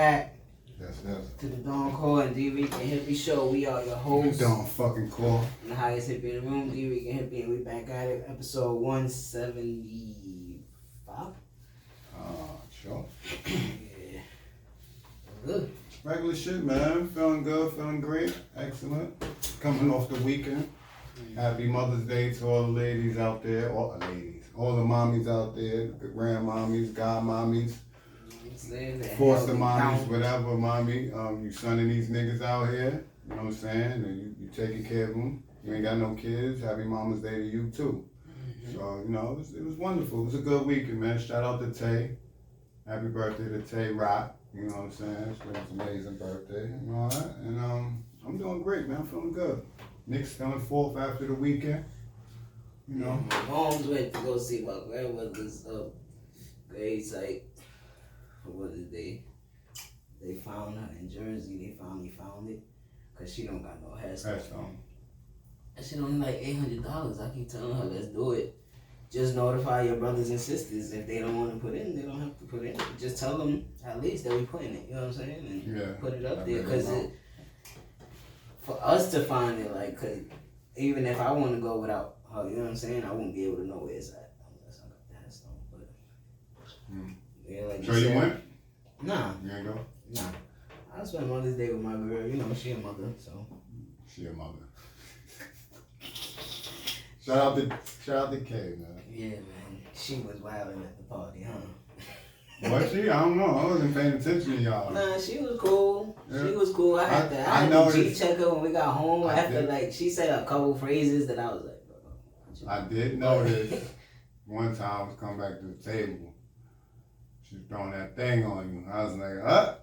back. Yes. To the Core And Dricanhippie show. We are your hosts. Don't fucking call. The highest hippie in the room, Dricanhippie, and we back at it. Episode 175. Sure. Yeah. Good. Regular shit, man. Feeling good, feeling great. Excellent. Coming off the weekend. Happy Mother's Day to all the ladies out there. All the mommies out there. The grandmommies, godmommies. Foster mommies, whatever, mommy. You sonning these niggas out here, you know what I'm saying? And you taking care of them. You ain't got no kids. Happy Mama's Day to you, too. So, you know, it was wonderful. It was a good weekend, man. Shout out to Tay. Happy birthday to Tay Rock. You know what I'm saying? It's been an amazing birthday and all that. And I'm doing great, man. I'm feeling good. Knicks coming forth after the weekend. You know. My mom's went to go see my grandmother's grave site. What did they found her in Jersey. They finally found it because she don't got no headstone. That shit only like $800. I keep telling her, let's do it. Just notify your brothers and sisters. If they don't want to put in, they don't have to put in. Just tell them at least that we putting it. You know what I'm saying? And put it up there because for us to find it, like, cause even if I want to go without her, you know what I'm saying? I won't be able to know where it's at unless I got the headstone. But yeah, like so you went? Nah. You ain't go? Nah. I spent Mother's Day with my girl. You know, she a mother, so. She a mother. Shout out to K, man. Yeah, man. She was wilding at the party, huh? Was she? I don't know. I wasn't paying attention to y'all. Nah, she was cool. Yeah. She was cool. I had to G-check her when we got home. Like, she said a couple phrases that I was like, bro. I did notice one time I was coming back to the table. She was throwing that thing on you. I was like, huh?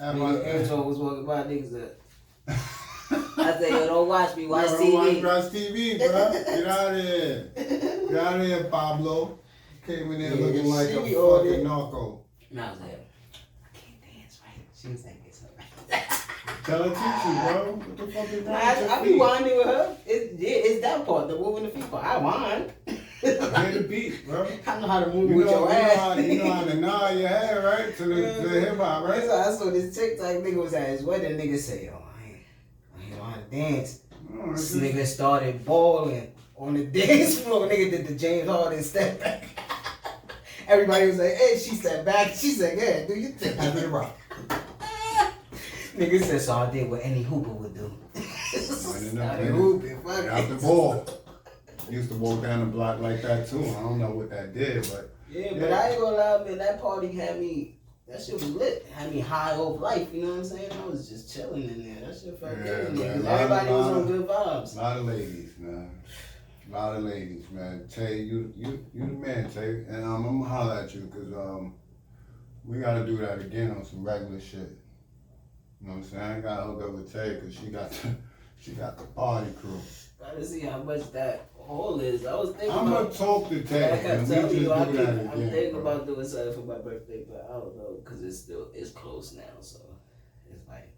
Everyone was walking by niggas that. I said, yo, don't watch me, watch TV. Watch TV, bro. Get out of here. Get out of here, Pablo. Came in there looking like a fucking narco. And I was like, I can't dance right. She was like, it's alright. Tell her teach you, bro. What the fuck is wrong? I be whining with her. It's that part, the moving the feet part. I whine. Hear the beat, bro. I know how to move with your ass. You know how to nod your head, right? To the hip hop, right? So I saw this TikTok nigga was at his wedding. Nigga say, yo, I ain't know how to dance. This nigga started balling on the dance floor. Nigga did the James Harden step back. Everybody was like, hey, she stepped back. She said, yeah, do your thing. I did it right. Nigga said, so I did what any hooper would do. Started hooping. Out the ball. Used to walk down the block like that too. I don't know what that did, but yeah, but I ain't gonna lie, man. That party had me. That shit was lit. Had me high off life. You know what I'm saying? I was just chilling in there. That shit felt good in there because everybody was on good vibes. A lot of ladies, man. A lot of ladies, man. Tay, you the man, Tay, and I'm gonna holler at you because we gotta do that again on some regular shit. You know what I'm saying? I gotta hook up with Tay because she got the party crew. Gotta see how much that hole is. I was thinking. I'm gonna talk to Tay. Like I tell you, I'm thinking about doing something for my birthday, but I don't know because it's close now, so it's like.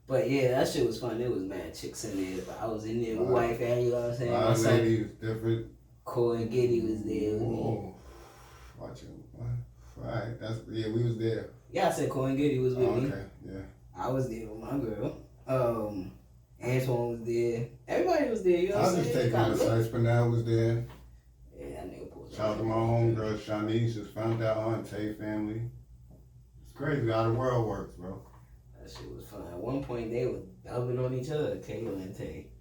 But yeah, that shit was fun. There was mad chicks in there. But I was in there with wife, and you know what I'm saying. My lady was different. Core and Giddy was there. Whoa, watch it. Right, we was there. Yeah, I said Core and Giddy was with me. Okay, yeah. I was there with my girl. Antoine was there. Everybody was there, you know what I'm saying? I was just taking the sites, but now was there. Yeah, that nigga pulled up. Shout out to my homegirl, Shanice, just found out her and Tay family. It's crazy how the world works, bro. That shit was fun. At one point, they were dubbing on each other, Kayla and Tay.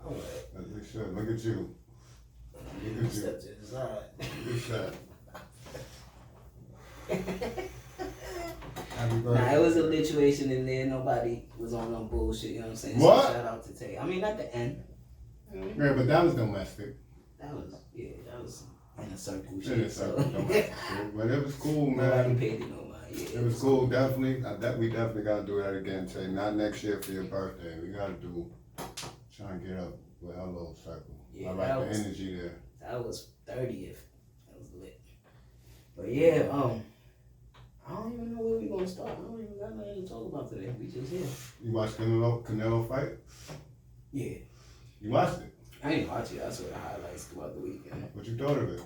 I'm like, as we should. Look at you. Look at step to the side. Good shot. Nah, it was a situation in there. Nobody was on no bullshit. You know what I'm saying? What? So shout out to Tay. I mean, at the end. Yeah, but that was domestic. That was in a circle. In a circle, domestic. But it was cool, man. Nobody paid it no mind. Yeah, it was cool. Definitely. We definitely got to do that again, Tay. Not next year for your birthday. We got to try and get up with our little circle. Yeah, I like the energy there. That was 30th. That was lit. But yeah, I don't even know where we gonna start. I don't even got nothing to talk about today. We just here. You watched Canelo fight? Yeah. You watched it? I didn't watch it. I saw the highlights throughout the weekend. What you thought of it?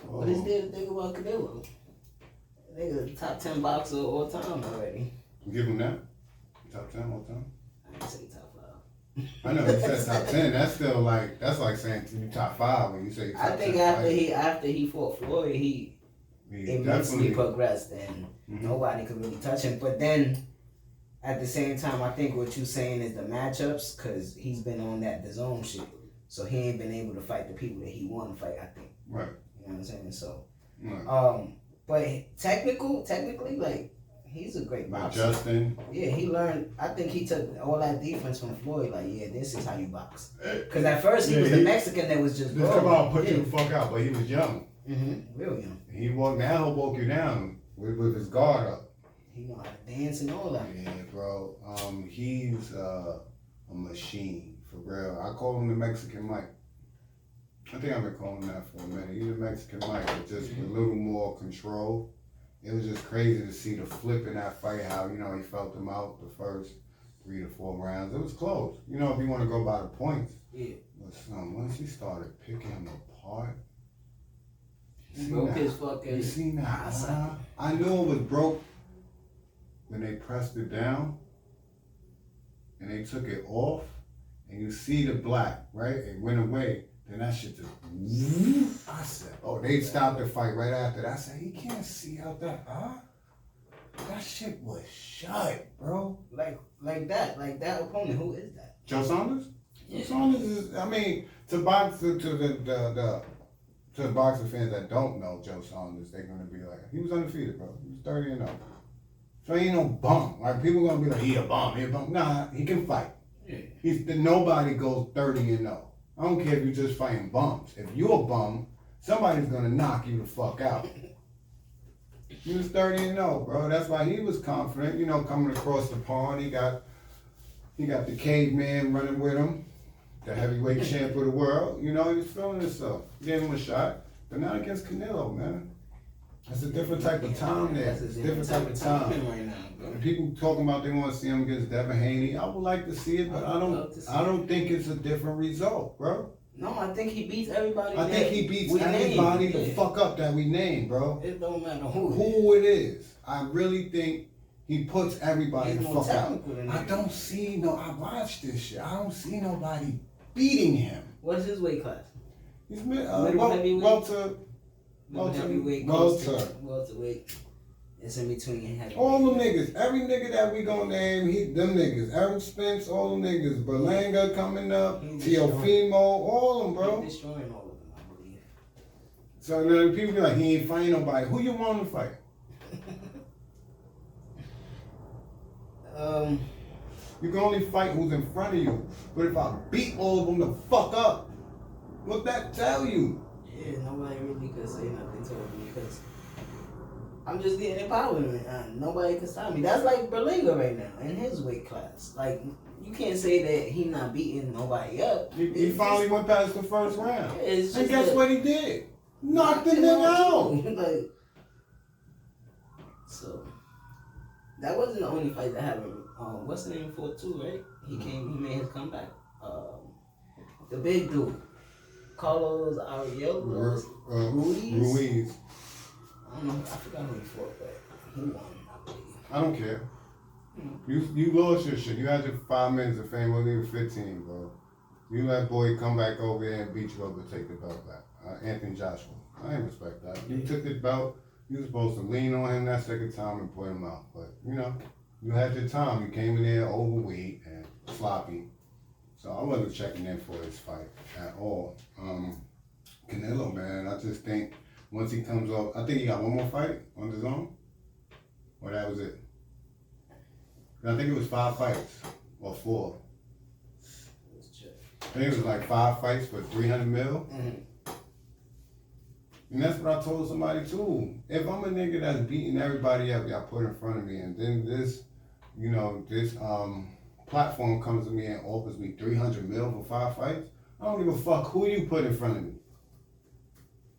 What is there to think about Canelo? Nigga, top 10 boxer all time already. You give him that? Top 10 all time? I didn't say top 5. I know you said top 10. That's still like, that's like saying you top 5 when you say top 10. I think after he fought Floyd, he immensely progressed and nobody could really touch him. But then at the same time, I think what you're saying is the matchups, because he's been on that DAZN shit. So he ain't been able to fight the people that he want to fight, I think. Right. You know what I'm saying? So, right. But technically, like, he's a great boxer. Justin. Yeah, he learned. I think he took all that defense from Floyd. Like, yeah, this is how you box. Because at first he was the Mexican that was just come out, put you the fuck out. But he was young. Real young. He woke you down with his guard up. He know how to dance and all that. Yeah, bro. He's a machine for real. I call him the Mexican Mike. I think I've been calling him that for a minute. He's a Mexican Mike, but just a little more control. It was just crazy to see the flip in that fight, how, you know, he felt him out the first 3 to 4 rounds. It was close. You know, if you want to go by the points. Yeah. But once he started picking him apart, broke his fucking... You seen that? I knew it was broke when they pressed it down and they took it off and you see the black, right? It went away. Then that shit just, I said, oh, they stopped the fight right after that. I said, he can't see out that, that shit was shut, bro. Like that opponent, who is that? Joe Saunders? Yeah. Joe Saunders is, I mean, to the boxing fans that don't know Joe Saunders, they're gonna be like, he was undefeated, bro. He was 30-0. So he ain't no bum. Like, people gonna be like, he a bum. Nah, he can fight. Yeah. Nobody goes 30-0. I don't care if you're just fighting bums. If you're a bum, somebody's gonna knock you the fuck out. He was 30-0, bro. That's why he was confident, you know, coming across the pond. He got the caveman running with him, the heavyweight champ of the world. You know, he was feeling himself. Gave him a shot. But not against Canelo, man. That's a different type of time there. It's a different type of time. Right now, and people talking about they want to see him against Devin Haney. I would like to see it, but I don't think it's a different result, bro. No, I think he beats everybody. I think he beats everybody the fuck up that we named, bro. It don't matter who it is. I really think he puts everybody the fuck out. I watched this shit. I don't see nobody beating him. What's his weight class? He's welterweight. It's in between heavyweight. All them niggas, every nigga that we gonna name, them niggas. Aaron Spence, all them niggas. Berlanga coming up, Teofimo, all them, bro. He's destroying all of them, I believe. So then people be like, he ain't fighting nobody. Who you want to fight? You can only fight who's in front of you. But if I beat all of them the fuck up, what that tell you? Yeah, nobody really could say nothing to him because I'm just getting empowered and nobody can stop me. That's like Berlanga right now in his weight class. Like, you can't say that he not beating nobody up. He finally went past the first round. Yeah, and guess what he did? Knocked the nigga out. Like, so that wasn't the only fight that happened. What's the name for too, right? He made his comeback. The big dude, Carlos Ariel, Ruiz. I don't know. I forgot who he fought, but he won, I believe. I don't care. You lost your shit. You had your 5 minutes of fame. Wasn't even 15, bro. You let boy come back over here and beat you up and take the belt back. Anthony Joshua. I ain't respect that. You took the belt. You were supposed to lean on him that second time and put him out. But, you know, you had your time. You came in there overweight and sloppy. So I wasn't checking in for his fight at all. Canelo, man, I just think once he comes off, I think he got one more fight on his own. Or that was it? I think it was 5 fights or 4. I think it was like 5 fights for 300 mil. Mm-hmm. And that's what I told somebody too. If I'm a nigga that's beating everybody up y'all put in front of me, and then this, you know, this platform comes to me and offers me 300 mil for 5 fights, I don't give a fuck who you put in front of me.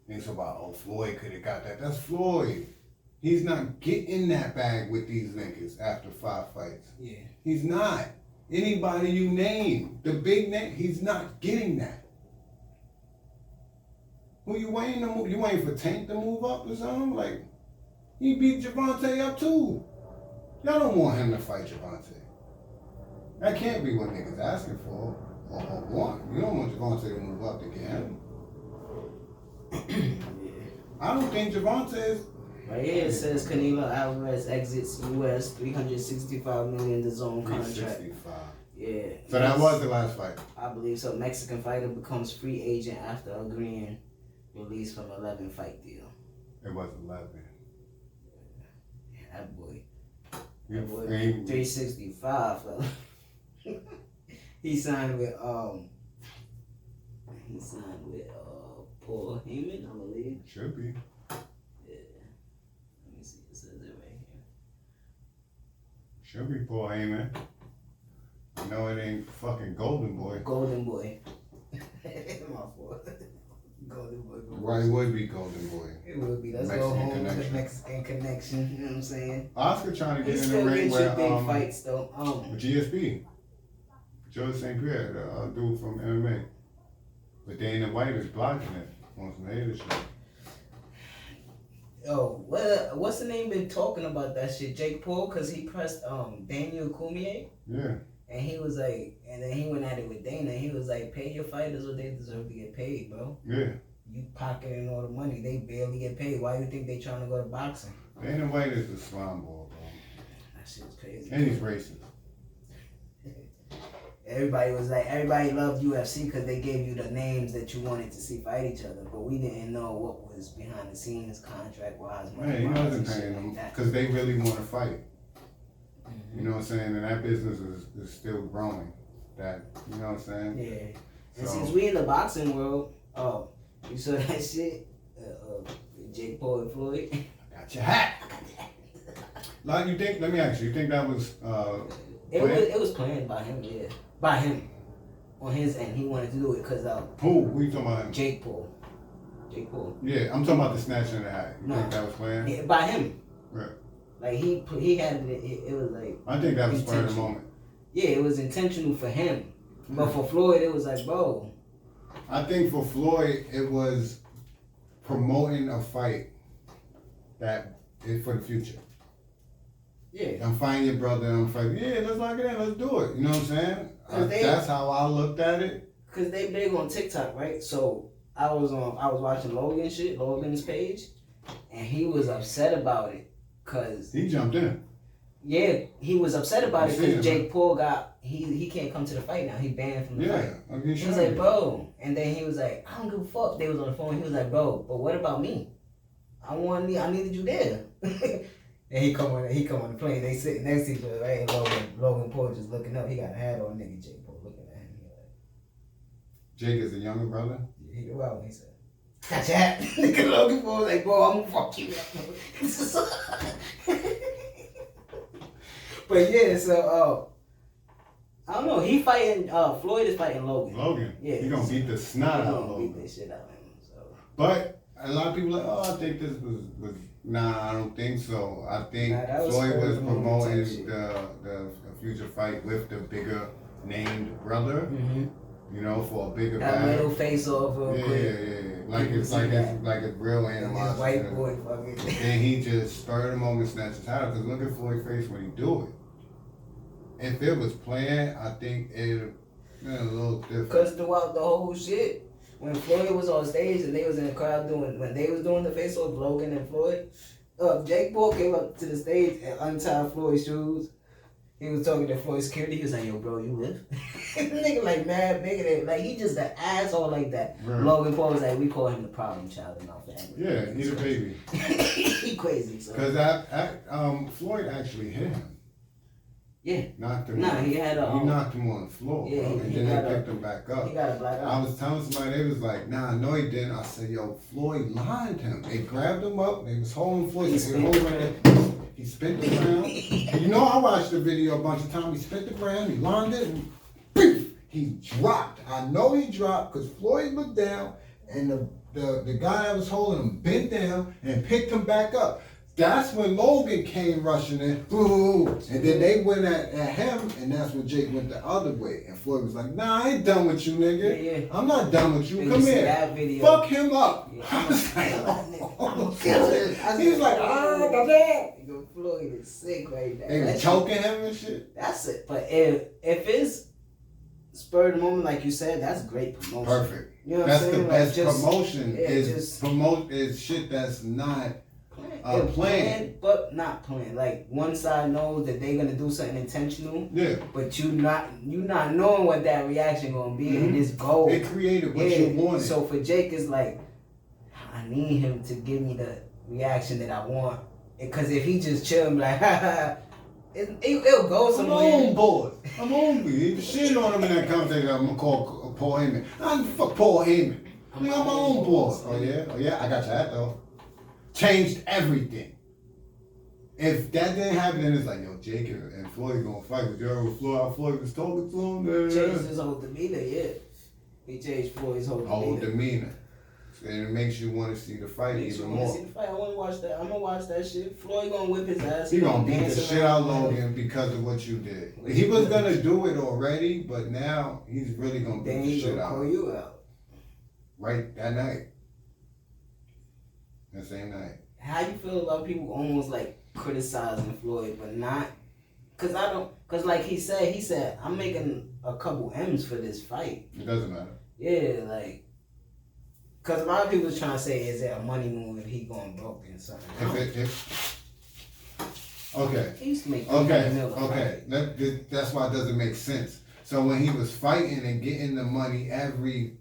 And it's about, oh, Floyd could have got that. That's Floyd. He's not getting that bag with these niggas after 5 fights. Yeah. He's not. Anybody you name, the big name, he's not getting that. Who you waiting to move? You waiting for Tank to move up or something? Like, He beat Javante up too. Y'all don't want him to fight Javante. That can't be what niggas asking for or want. You don't want Javante to move up to get him. I don't think Javante is. Right here it says Canelo Alvarez exits U.S. $365 million the zone contract. 365. Yeah. So that was the last fight. I believe so. Mexican fighter becomes free agent after agreeing release from 11 fight deal. It was 11. Yeah, that boy. You That boy, ain't- 365, fella. He signed with Paul Heyman, I believe. Should be. Yeah. Let me see. It says it right here. Should be Paul Heyman. I know it ain't fucking Golden Boy. Golden Boy. My fault. Golden Boy. Why it would be Golden Boy? It would be. Let's Mexican go home connection. with Mexican connection. You know what I'm saying? Oscar trying to He get in the still ring gets your with big fights though. with GSP. George St. Pierre, the dude from MMA. But Dana White is blocking it on some hater shit. Yo, what's the name been talking about that shit? j.cole, cause he pressed Daniel Cormier. Yeah. And he was like, and then he went at it with Dana. He was like, pay your fighters what they deserve to get paid, bro. Yeah. You pocketing all the money. They barely get paid. Why do you think they trying to go to boxing? Dana White is the slime ball, bro. That shit's crazy. And he's racist. Everybody loved UFC because they gave you the names that you wanted to see fight each other, but we didn't know what was behind the scenes, contract wise. Man, he wasn't paying them because they really want to fight. Mm-hmm. You know what I'm saying? And that business is still growing. That, you know what I'm saying? Yeah. And So- since we in the boxing world, you saw that shit, j.cole and Floyd. Got your hat. Like, you think? Let me ask you. You think that was? It was planned by him, yeah. By him. On his end, he wanted to do it because Who you talking about? Him? j.cole. Yeah, I'm talking about the snatching of the hat. You No. think that was planned? Yeah, by him. Right. Like he had it. It was like. I think that was spur of the intentional. moment. Yeah, it was intentional for him, but for Floyd, it was like, bro. I think for Floyd, it was promoting a fight that is for the future. Yeah. I'm fighting your brother. I'm fighting. Yeah, let's lock it in. Let's do it. You know what I'm saying? 'Cause That's how I looked at it. Cause they big on TikTok, right? So I was watching Logan's page, and he was upset about it, cause He jumped in. yeah, he was upset about You it seen because it, j.cole got he can't come to the fight now. He banned from the Yeah, fight. I'm He was like, bro, and then he was like, I don't give a fuck. They was on the phone. He was like, bro, but what about me? I needed you there. And he come on the plane. They sitting next to each other, right? And Logan Paul just looking up. He got a hat on, nigga. j.cole looking at him. He like, Jake is the younger brother. he go out. He said, got your hat. Nigga Logan Paul was like, bro, I'm gonna fuck you up. But yeah, so I don't know. He fighting. Floyd is fighting Logan. Logan. Yeah. He gonna beat the snot out of He gonna Logan. beat this shit out of him. So. But a lot of people are like, oh, I think this was nah, I don't think so. I think Nah, that was Floyd spur of was the moment promoting type shit. the future fight with the bigger named brother, Mm-hmm. you know, for a bigger That bag. little face off real Yeah, quick. yeah. Like You it's see like that. it's like a real And animosity. this white boy fucking. And he just spurred the moment, snatched his hat out. Because look at Floyd's face when he do it. If it was planned, I think it'd been a little different. Cause throughout the whole shit, when Floyd was on stage and they was in the crowd when they was doing the face off, Logan and Floyd, j.cole came up to the stage and untied Floyd's shoes. He was talking to Floyd's security. He was like, "Yo, bro, you live?" Nigga like mad bigger than like he just an asshole like that. Right. Logan Paul was like, "We call him the problem child in our family." Yeah, he's a baby. He crazy. So. Because Floyd actually hit him. Yeah. Knocked him. Nah, he had a. He knocked him on the floor, Yeah, bro, and he then got they a- picked him back up. He got a black I eye. was telling somebody, they was like, nah, no he didn't. I said, yo, Floyd lined him. They grabbed him up, they was holding Floyd. He They spin were holding him. He spent the ground. And you know I watched the video a bunch of times. He spent the ground, he lined it, and beef, he dropped. I know he dropped because Floyd looked down and the guy that was holding him bent down and picked him back up. That's when Logan came rushing in, boo, and then they went at him, and that's when Jake went the other way. And Floyd was like, nah, I ain't done with you, nigga. Yeah. I'm not done with you. Did Come you see here. that video? Fuck him up. Yeah. I was like, I'm killing. He was like, Floyd is sick right now. They was choking him and shit. That's it. But if it's spur of the moment, like you said, that's great promotion. Perfect. You know what That's I'm saying? the best promotion. Is shit that's not planned, but not planned. Like one side knows that they're gonna do something intentional. Yeah. But you not knowing what that reaction gonna be, and this goal. They created what you wanted. So for Jake, it's like I need him to give me the reaction that I want. Because if he just chill and be like, ha ha, it'll go somewhere. I'm on board. I'm on board. If shit on him in that conversation, I'm gonna call Paul Heyman. I'm fuck Paul Heyman. I'm my own boss. Oh yeah, I got your hat though. Changed everything. If that didn't happen, then it's like, yo, Jake and Floyd gonna fight. But you heard Floyd, Floyd was talking to him. Changed his whole demeanor, yeah. He changed Floyd's whole demeanor. And it makes you want to see the fight even more. See the fight. I want to watch that. I'm gonna watch that shit. Floyd gonna whip his ass. He gonna beat the shit out of Logan because of what you did. He was gonna do it already, but now he's really gonna beat the shit out. Call you out. Right that night. That same night. How you feel about people almost like criticizing Floyd, but not? Cause like he said, I'm making a couple M's for this fight. It doesn't matter. Yeah, like. Because a lot of people trying to say, is it a money move if he going broke and something? Okay. He used to make Okay. That's why it doesn't make sense. So when he was fighting and getting the money every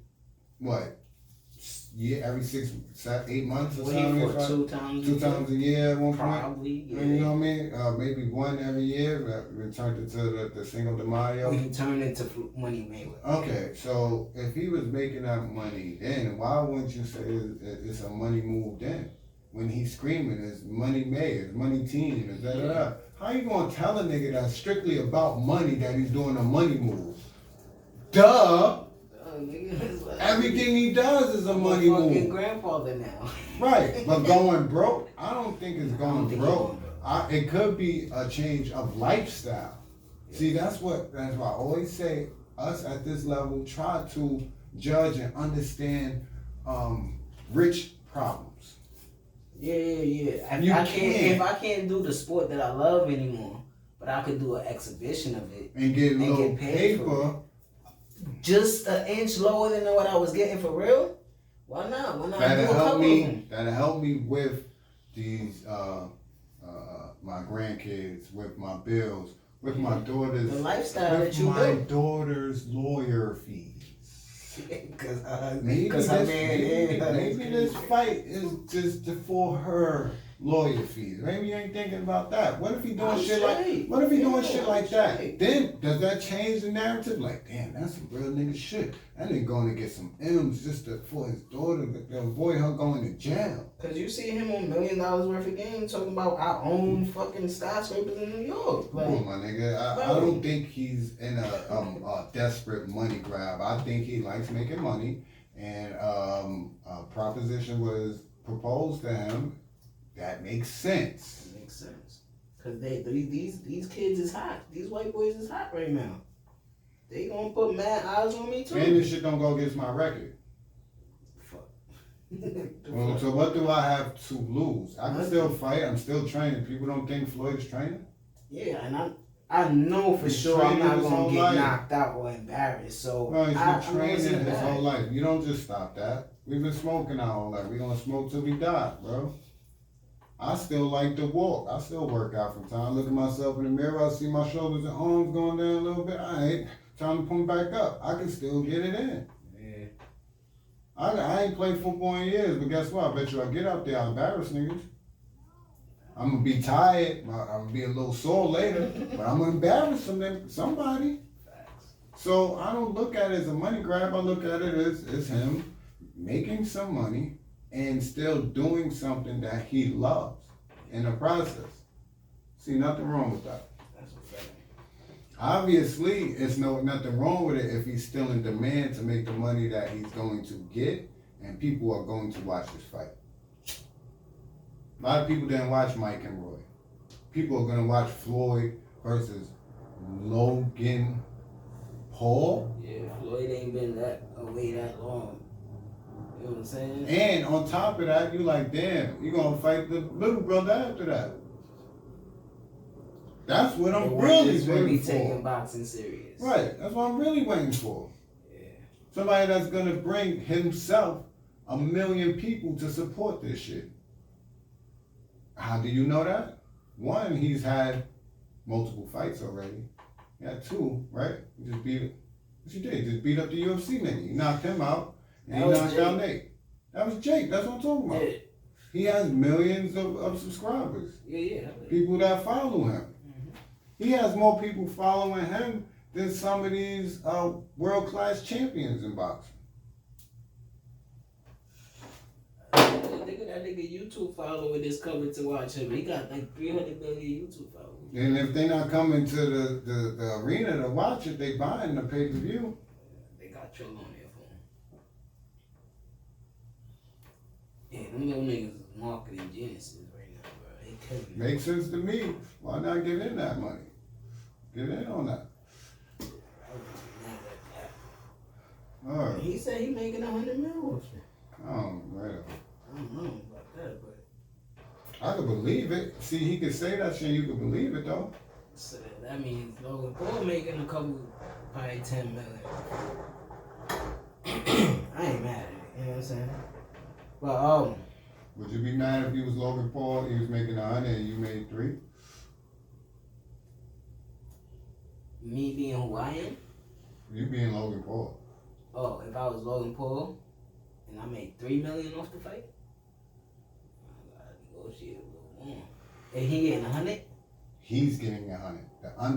6, 7, 8 months or something? 2 times a year at one point? Probably, yeah. You know what I mean? Maybe one every year, returned it to the Cinco de Mayo. He turned into Money Mayweather. Okay, so if he was making that money then, why wouldn't you say it's a money move then? When he's screaming, it's money made, it's money team, it's da-da-da. How you gonna tell a nigga that's strictly about money that he's doing a money move? Duh! Everything he does is a money move. Fucking grandfather now. Right, but going broke, I don't think it's going broke. It could be a change of lifestyle. Yeah. See, that's why I always say, us at this level try to judge and understand rich problems. Yeah. If I can't do the sport that I love anymore, but I could do an exhibition of it and get a little paid paper. Just an inch lower than what I was getting for real? Why not? That'll help me with these my grandkids, with my bills, with my daughters, the lifestyle with that you my built. daughter's lawyer fees. Maybe this fight is just for her lawyer fees. Maybe you ain't thinking about that. What if he doing shit like that? Then does that change the narrative? Like, damn, that's some real nigga shit. That nigga going to get some M's for his daughter to avoid her going to jail. Cause you see him on $1 million worth of games talking about our own fucking skyscrapers in New York. Come on, my nigga. I don't think he's in a desperate money grab. I think he likes making money, and a proposition was proposed to him. That makes sense. It makes sense. Cause these kids is hot. These white boys is hot right now. They gonna put mad eyes on me too. And this shit don't go against my record. Fuck. Well, so what do I have to lose? I can still fight. I'm still training. People don't think Floyd is training. Yeah, and I know for sure I'm not gonna get knocked out or embarrassed. So no, he's been training his whole life. You don't just stop that. We've been smoking our whole life. We gonna smoke till we die, bro. I still like to walk. I still work out from time. I look at myself in the mirror. I see my shoulders and arms going down a little bit. All right, time to put them back up. I can still get it in. Yeah. I ain't played football in years, but guess what? I bet you I get out there, I embarrass niggas. I'm gonna be tired. I'm gonna be a little sore later, but I'm gonna embarrass somebody. So I don't look at it as a money grab. I look at it as him making some money and still doing something that he loves in the process. See, nothing wrong with that. That's a fact. Obviously, it's nothing wrong with it if he's still in demand to make the money that he's going to get, and people are going to watch this fight. A lot of people didn't watch Mike and Roy. People are gonna watch Floyd versus Logan Paul. Yeah, Floyd ain't been that away that long. You know what I'm saying? And on top of that, you like, damn, you gonna fight the little brother after that. That's what I'm really waiting for. Taking boxing serious. Right, that's what I'm really waiting for. Yeah. Somebody that's gonna bring himself 1 million people to support this shit. How do you know that? One, he's had multiple fights already. He had 2, right? He just beat, what you did? Just beat up the UFC nigga. He knocked him out, and he knocked down Nate. That was Jake, that's what I'm talking about. Yeah. He has millions of subscribers. Yeah. People that follow him. Mm-hmm. He has more people following him than some of these world-class champions in boxing. That nigga YouTube follower is coming to watch him. He got like 300 million YouTube followers. And if they not coming to the arena to watch it, they buying the pay-per-view. They got Trill on there for him. Yeah, them little niggas is marketing geniuses right now, bro. They killing me. Makes sense to me. Why not get in that money? Get in on that. All right. He said he making 100 mil. Oh, right. I don't know about that, but I could believe it. See, he could say that shit, you could believe it though. So that means Logan Paul making a couple, probably 10 million. I ain't mad at it, you know what I'm saying? But would you be mad if you was Logan Paul, he was making 100 and you made 3? Me being who I am? You being Logan Paul. Oh, if I was Logan Paul and I made 3 million off the fight, I gotta negotiate a little more. And he getting 100? He's getting 100.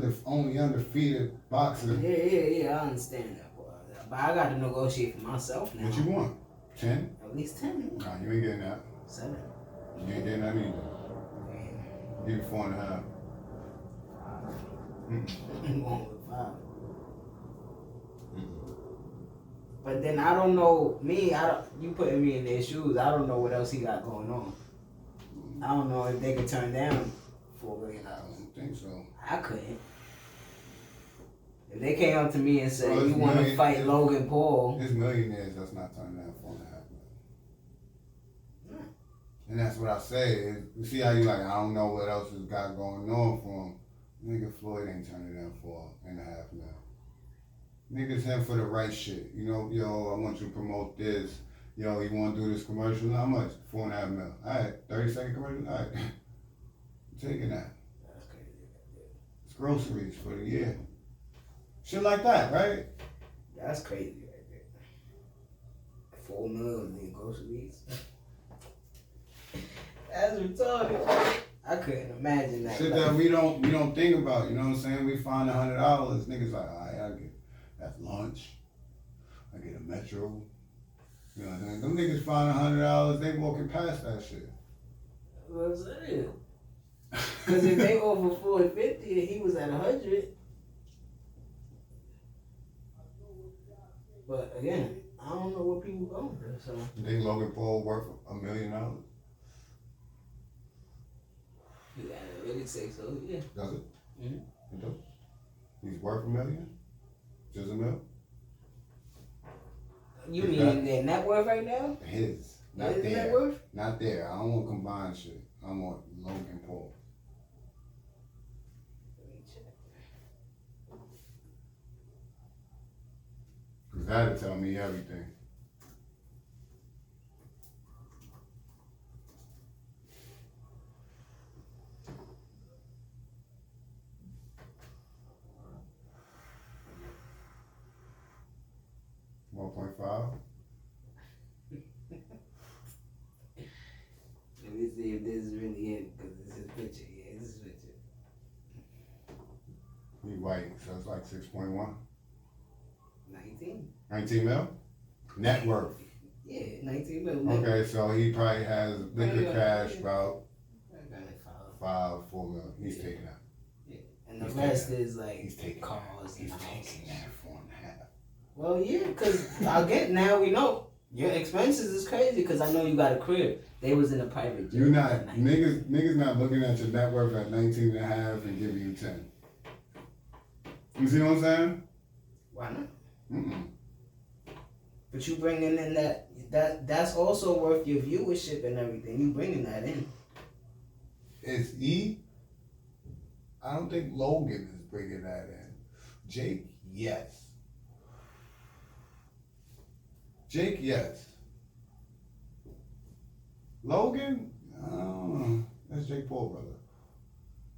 The only undefeated boxer. Yeah, I understand that, boy. But I gotta negotiate for myself now. What you want? 10? At least 10. Nah, you ain't getting that. 7. You ain't getting that either. Damn. Give you 4.5. I'm going with 5. But then I don't know, you putting me in their shoes, I don't know what else he got going on. I don't know if they could turn down $4 million. I don't think so. I couldn't. If they came up to me and said, you want to fight Logan Paul. There's millionaires that's not turning down $4.5 million. And that's what I say. You see how you like, I don't know what else has got going on for him. Nigga, Floyd ain't turning down $4.5 million. Niggas him for the right shit. You know, yo, I want you to promote this. Yo, you want to do this commercial? How much? $4.5 million. All right, 30-second commercial? All right. I'm taking that. That's crazy. It's groceries for the year. Shit like that, right? That's crazy right there. $4 million in groceries. That's retarded. I couldn't imagine that. Shit that we don't think about, you know what I'm saying? We find $100. Niggas like, all right, I get that's lunch. I get a Metro. You know what I'm saying? Them niggas find $100, they walking past that shit. What I'm saying. Because if they over 450 and he was at 100. But again, I don't know what people go for. So you think Logan Paul worth $1 million? You gotta really say so, yeah. Does it? Mm-hmm. It does? He's worth $1 million? Just $1 million? You mean their net worth right now? His. Not his there. Net worth? Not there. I don't want combined shit. I want Logan Paul. Let me check. Because that'll tell me everything. Let me see if this is really it, because this is picture. Yeah, this is picture. He white, so it's like 6.1. 19. 19 mil? Net worth. Yeah, 19 mil. Okay, so he probably has liquid cash about $5, $4 million. He's taking that. Yeah, and the rest is like he's taking cars. He's taking that 4.5. Well, yeah, because again, now we know Your expenses is crazy because I know you got a crib. They was in a private jet. You not niggas not looking at your net worth at 19 and a half and giving you 10. You see what I'm saying? Why not? Mm-mm. But you bringing in that's also worth your viewership and everything. You bringing that in. Is I don't think Logan is bringing that in. Jake, yes. Jake, yes. Logan, I don't know. That's Jake Paul, brother.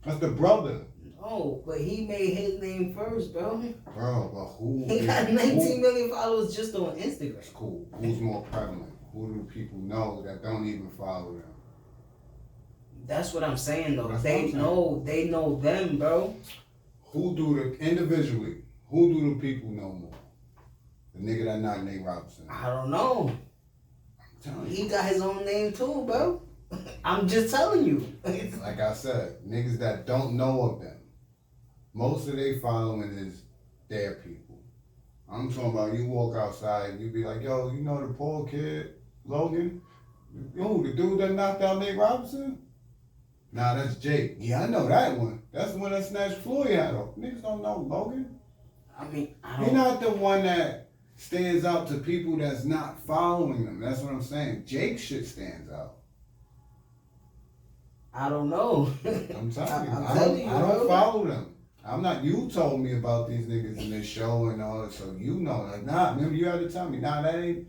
That's the brother. No, but he made his name first, bro. Bro, but who? He got 19 million followers just on Instagram. That's cool. Who's more prevalent? Who do people know that don't even follow them? That's what I'm saying, though. They know them, bro. Who do the people know more? The nigga that not Nate Robinson. I don't know. I'm telling you. He got his own name too, bro. I'm just telling you. Like I said, niggas that don't know of them, most of their following is their people. I'm talking about you walk outside, you be like, yo, you know the poor kid, Logan? Yo, the dude that knocked out Nate Robinson? Nah, that's Jake. Yeah, I know that one. That's the one that snatched Floyd out of. Niggas don't know Logan. I mean, He's not the one that stands out to people that's not following them. That's what I'm saying. Jake shit stands out. I don't know. I'm telling you. I I don't follow them. I'm not, you told me about these niggas in this show and all that, so you know. Like, nah, remember you had to tell me, nah, that ain't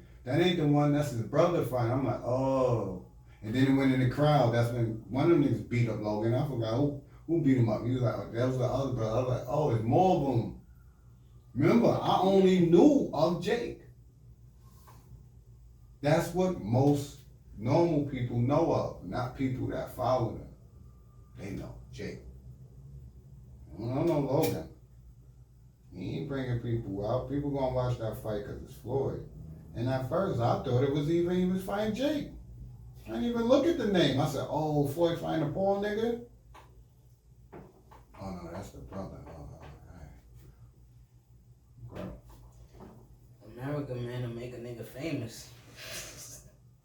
the one, that's his brother fight. I'm like, oh. And then it went in the crowd. That's when one of them niggas beat up Logan. I forgot who beat him up. He was like, oh, that was the other brother. I was like, oh, it's more of them. Remember, I only knew of Jake. That's what most normal people know of, not people that follow them. They know Jake. I don't know Logan. He ain't bringing people out. People gonna watch that fight because it's Floyd. And at first, I thought it was he was fighting Jake. I didn't even look at the name. I said, oh, Floyd fighting a poor nigga? Oh, no, that's the brother. America, man, to make a nigga famous.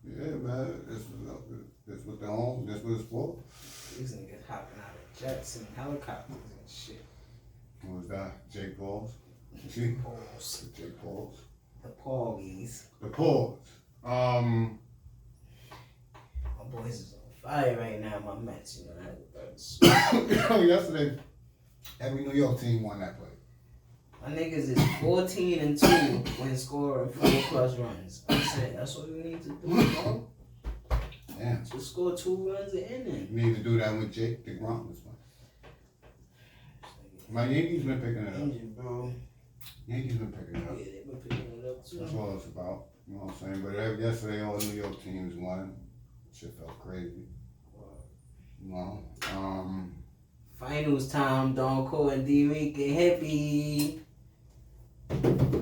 Yeah, man. That's what they're on. That's what it's for. These niggas hopping out of jets and helicopters and shit. What was that? Jake Pauls? Pauls. Jake Pauls. The Paulies. The Pauls. My boys is on fire right now, my Mets, you know. I had Yesterday, every New York team won that play. My niggas is 14-2 when scoring 4+ runs. I'm saying that's what we need to do, bro. Damn. Just score 2 runs an inning. You need to do that with Jake the Grom this one. My Yankees been picking it up. Injured, bro. Yankees been picking it up. Yeah, they've been picking it up too. That's all it's about. You know what I'm saying? But yesterday, all New York teams won. Shit felt crazy. You know? Finals time, j.cole and canhippie.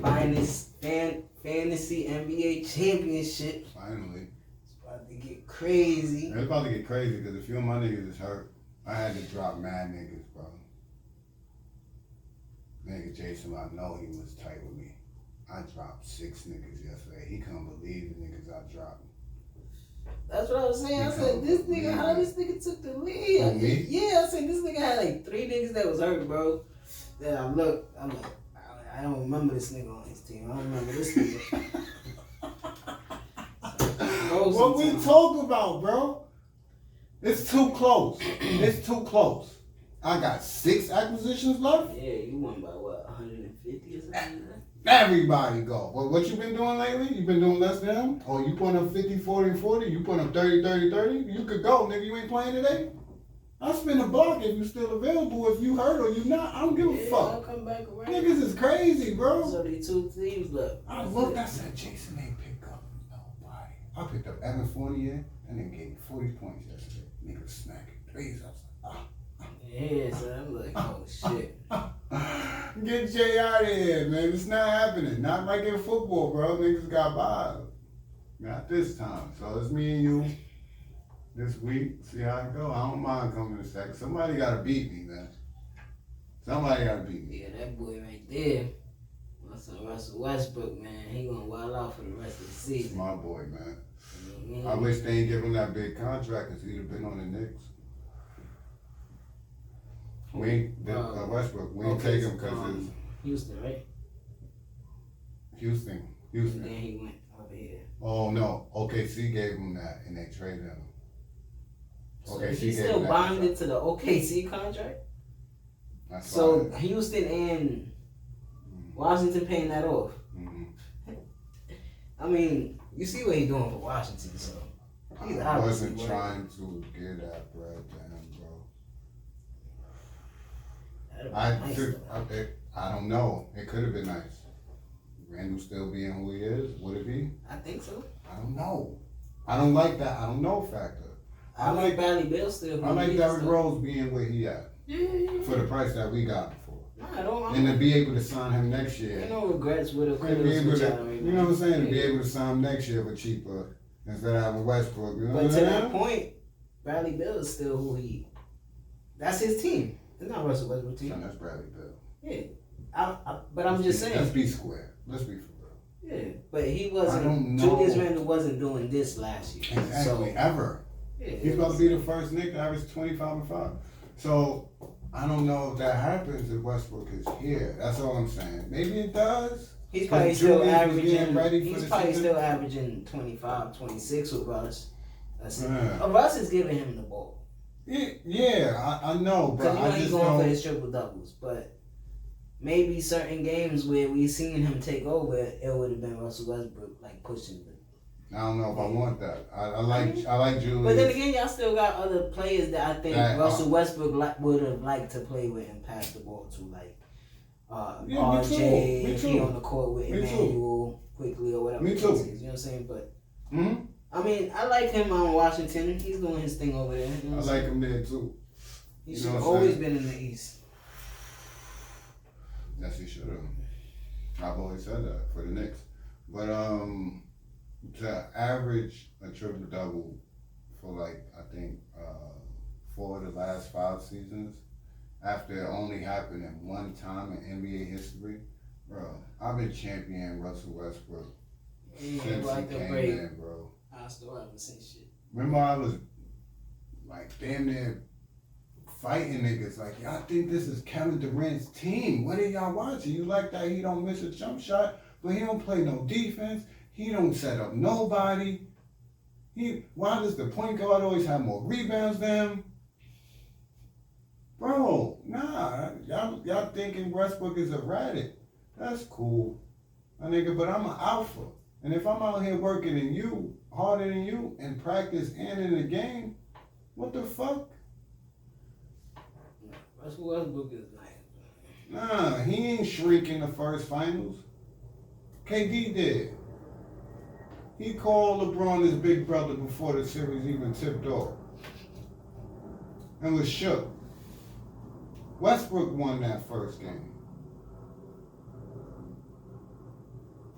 Finest fantasy NBA championship. Finally. It's about to get crazy. It's about to get crazy because a few of my niggas is hurt. I had to drop mad niggas, bro. Nigga Jason, I know he was tight with me. I dropped 6 niggas yesterday. He couldn't believe the niggas I dropped. That's what I was saying. I said, this nigga, how this nigga took the lead? Me? Yeah, I said, this nigga had like 3 niggas that was hurt, bro. Then I'm like, I don't remember this nigga on his team. I don't remember this nigga. What we talk about, bro? It's too close. It's too close. I got 6 acquisitions left. Yeah, you won by what, 150 or something? Everybody go. Well, what you been doing lately? You been doing less than him? Or you putting up 50, 40, 40? You putting up 30, 30, 30? You could go, nigga. You ain't playing today? I'll spin a block if you still available. If you hurt or you not, I don't give a fuck. I'll come back around. Niggas is crazy, bro. So the 2 teams left. I looked, I said, Jason ain't pick up nobody. I picked up Evan Fournier, and then gave me 40 points yesterday. Nigga smacking 3s. I was like, ah. Yeah, so I'm like, oh shit. Get Jay out of here, man. It's not happening. Not like in football, bro. Niggas got by. Not this time. So it's me and you this week. See how it go. I don't mind coming to second. Somebody gotta beat me, man. Somebody gotta beat me. Yeah, that boy right there. Russell Westbrook, man, he gonna wild out for the rest of the season. My boy, man. Mm-hmm. I wish they didn't give him that big contract because he'd have been on the Knicks. Westbrook, we ain't take him because it's Houston, right? Houston. And then he went over here. Oh no, OKC gave him that and they traded him. So he's still bonded to the OKC contract? That's so Houston and Washington paying that off. Mm-hmm. I mean, you see what he's doing for Washington, so he's I wasn't trying to get that bread to him, bro. I don't know. It could have been nice. Randall still being who he is, would it be? I think so. I don't know. I don't like that. I don't know factor. I like Bradley Beal still. I like Derrick Rose being where he at. Yeah. For the price that we got him for. Nah, I don't. And to be able to sign him next year. Ain't no regrets with it. You know what I'm saying? To be able to sign him next year for cheaper instead of having Westbrook. You know but to that point, Bradley Beal is still who he. That's his team. It's not Russell Westbrook's team. No, that's Bradley Beal. Yeah. But I'm just saying. Let's be square. Let's be for real. Yeah, but he wasn't. Julius Randle wasn't doing this last year. Exactly. So, ever. Yeah, he's about to be the first Knick to average 25 and 5. So I don't know if that happens if Westbrook is here. That's all I'm saying. Maybe it does. He's probably still averaging. He's probably still averaging 25, 26 with Russ. Russ is giving him the ball. Yeah, I know, but because he's going for his triple doubles. But maybe certain games where we seen him take over, it would have been Russell Westbrook like pushing them. I don't know if I want that. I like Julius. But then again, y'all still got other players that I think Russell Westbrook would have liked to play with and pass the ball to, like RJ, he on the court with Emmanuel quickly or whatever. Me too. You know what I'm saying? But I mean, I like him on Washington. He's doing his thing over there. You know I like him there too. He should have always been in the East. Yes, he should have. I've always said that for the Knicks. But to average a triple double for like I think 4 of the last 5 seasons, after it only happened at one time in NBA history, bro. I've been championing Russell Westbrook since he came in, bro. I still haven't seen shit. Remember, I was like damn near fighting niggas like, y'all think this is Kevin Durant's team? What are y'all watching? You like that he don't miss a jump shot, but he don't play no defense. He don't set up nobody. Why does the point guard always have more rebounds than him? Bro, nah. Y'all thinking Westbrook is erratic. That's cool. My nigga, but I'm an alpha. And if I'm out here working than you, harder than you, in practice and in the game, what the fuck? Russell Westbrook is nice. Nah, he ain't shrinking the first finals. KD did. He called LeBron his big brother before the series even tipped off. And was shook. Westbrook won that first game.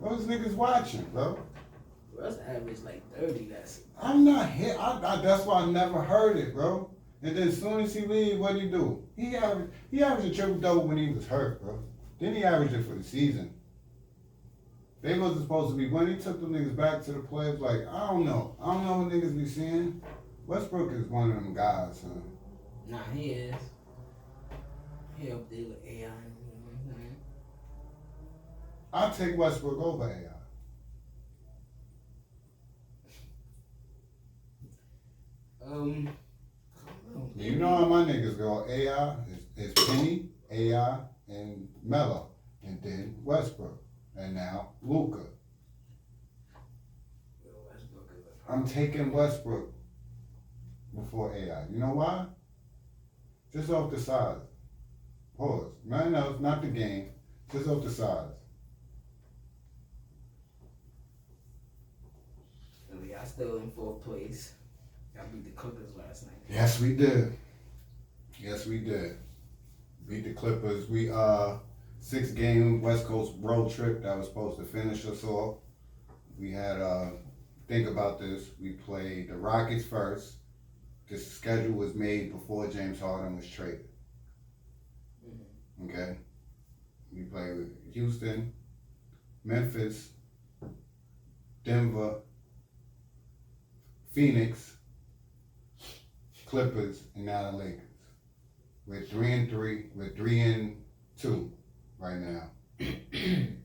Those niggas watching, bro. Russ averaged like 30 that's. I'm not hit. That's why I never heard it, bro. And then as soon as he leave, what he do? He averaged a triple double when he was hurt, bro. Then he averaged it for the season. They wasn't supposed to be. When he took the niggas back to the playoffs, like, I don't know what niggas be seeing. Westbrook is one of them guys, son. Nah, he is. He up there with AI. I'll take Westbrook over AI. I don't know. You know how my niggas go. AI is Penny, AI, and Melo. And then Westbrook. And now Luka. I'm taking Westbrook before AI. You know why? Just off the size. Pause. Nothing else, not the game. Just off the size. Y'all still in 4th place. Y'all beat the Clippers last night. Yes, we did. Yes, we did. Beat the Clippers. We 6-game West Coast road trip that was supposed to finish us off. We had think about this. We played the Rockets first. The schedule was made before James Harden was traded. Okay. We played with Houston, Memphis, Denver, Phoenix, Clippers, and now the Lakers. We're 3-3. We're 3-2 right now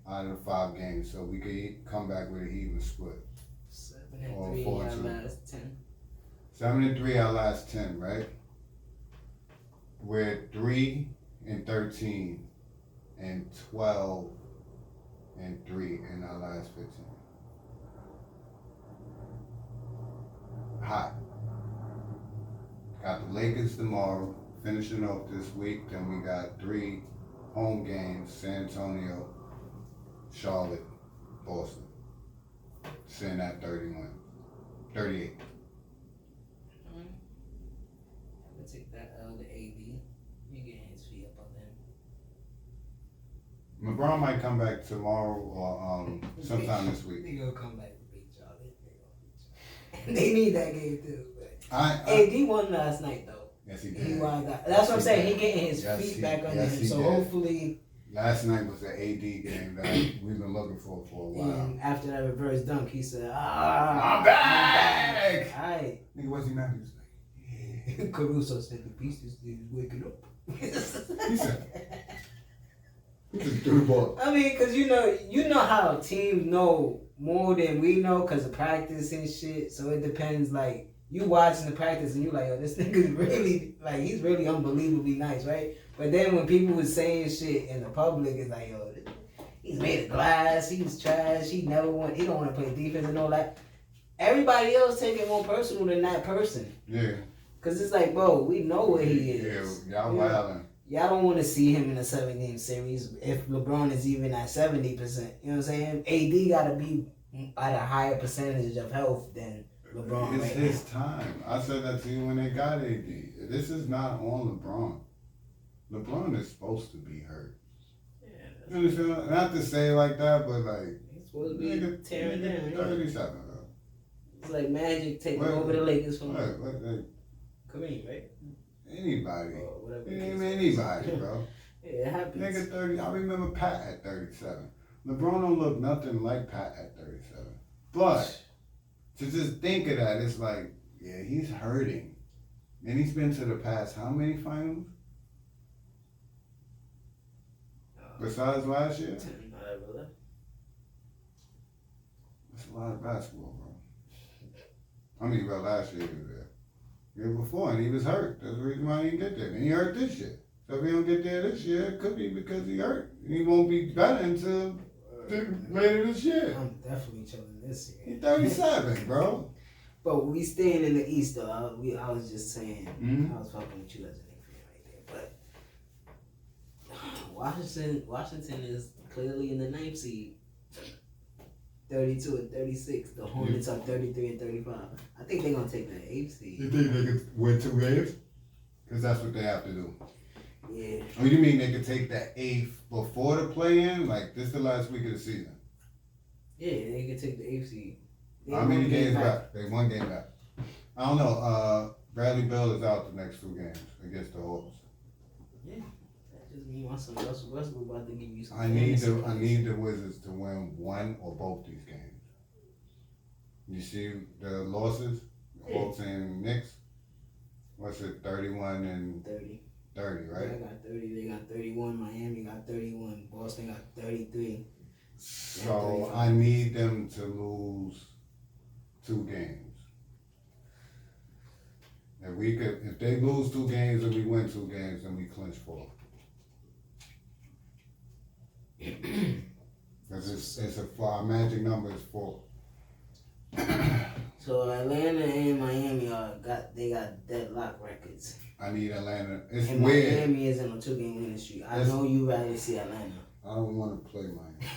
out of the 5 games. So we could come back with an even split. 7-3 our last 10. 7-3 our last 10, right? We're 3-13 and 12-3 in our last 15. Hot. Got the Lakers tomorrow, finishing off this week. Then we got 3 home games: San Antonio, Charlotte, Boston. Sitting at 38. I'll take that L to AD. You getting his feet up on them. LeBron might come back tomorrow or sometime this week. They gonna come back to beat y'all. They need that game too. AD won last night though. Yes, he did. He won that. That's what I'm saying. He getting his feet back under him. So hopefully. Last night was the AD game that we've been looking for a while. And after that reverse dunk, he said, I'm back! Alright. Nigga, what's he not? He was like, yeah. Caruso said the beast is waking up. He said, he just threw the ball. I mean, because you know how teams know more than we know because of practice and shit. So it depends, like, you watching the practice and you like, yo, this nigga's really, like, he's really unbelievably nice, right? But then when people was saying shit in the public, it's like, yo, he's made of glass, he's trash, he don't want to play defense and all that. Everybody else take it more personal than that person. Yeah. Because it's like, bro, we know what he is. Yeah, y'all wildin'. Y'all don't want to see him in a 7-game series if LeBron is even at 70%. You know what I'm saying? AD got to be at a higher percentage of health than LeBron. It's his time. I said that to you when they got AD. This is not on LeBron. LeBron is supposed to be hurt. Yeah, you understand? Not to say it like that, but like he's supposed to be tearing down. 37 though. It's like Magic taking over the Lakers from Kareem, right? Anybody. Whatever. Anybody, bro. Yeah, it happens. Nigga 30. I remember Pat at 37. LeBron don't look nothing like Pat at 37. But to just think of that, it's like, yeah, he's hurting. And he's been to the past how many finals? Besides last year? 10, whatever. That's a lot of basketball, bro. I mean, well, last year he was there. The year before, and he was hurt. That's the reason why he didn't get there. And he hurt this year. So if he don't get there this year, it could be because he hurt. He won't be better until later this year. I'm definitely chilling this year. He's 37, bro. But we staying in the East, though. I was just saying, I was fucking with you as a Knicks fan right there. But Washington is clearly in the 9th seed. 32 and 36. The Hornets are 33 and 35. I think they're going to take the 8th seed. You think they could win 2 games? Because that's what they have to do. Yeah. Oh, you mean they could take the 8th before the play-in? Like, this is the last week of the season? Yeah, they could take the 8th seed. How many games back? They 1 game back. I don't know. Bradley Beal is out the next 2 games against the Hawks. Yeah. That just means my son Russell Westbrook about to give you some. I need the Wizards to win 1 or both these games. You see the losses? The Hawks and Knicks? What's it, 31 and 30. 30, right? I got 30. They got 31. Miami got 31. Boston got 33. So I need them to lose 2 games. If they lose 2 games and we win 2 games, then we clinch 4. Because our magic number is 4. So Atlanta and Miami they got deadlock records. I need Atlanta. It's and weird. Miami is in a 2-game winning streak. I know you rather see Atlanta. I don't want to play Miami.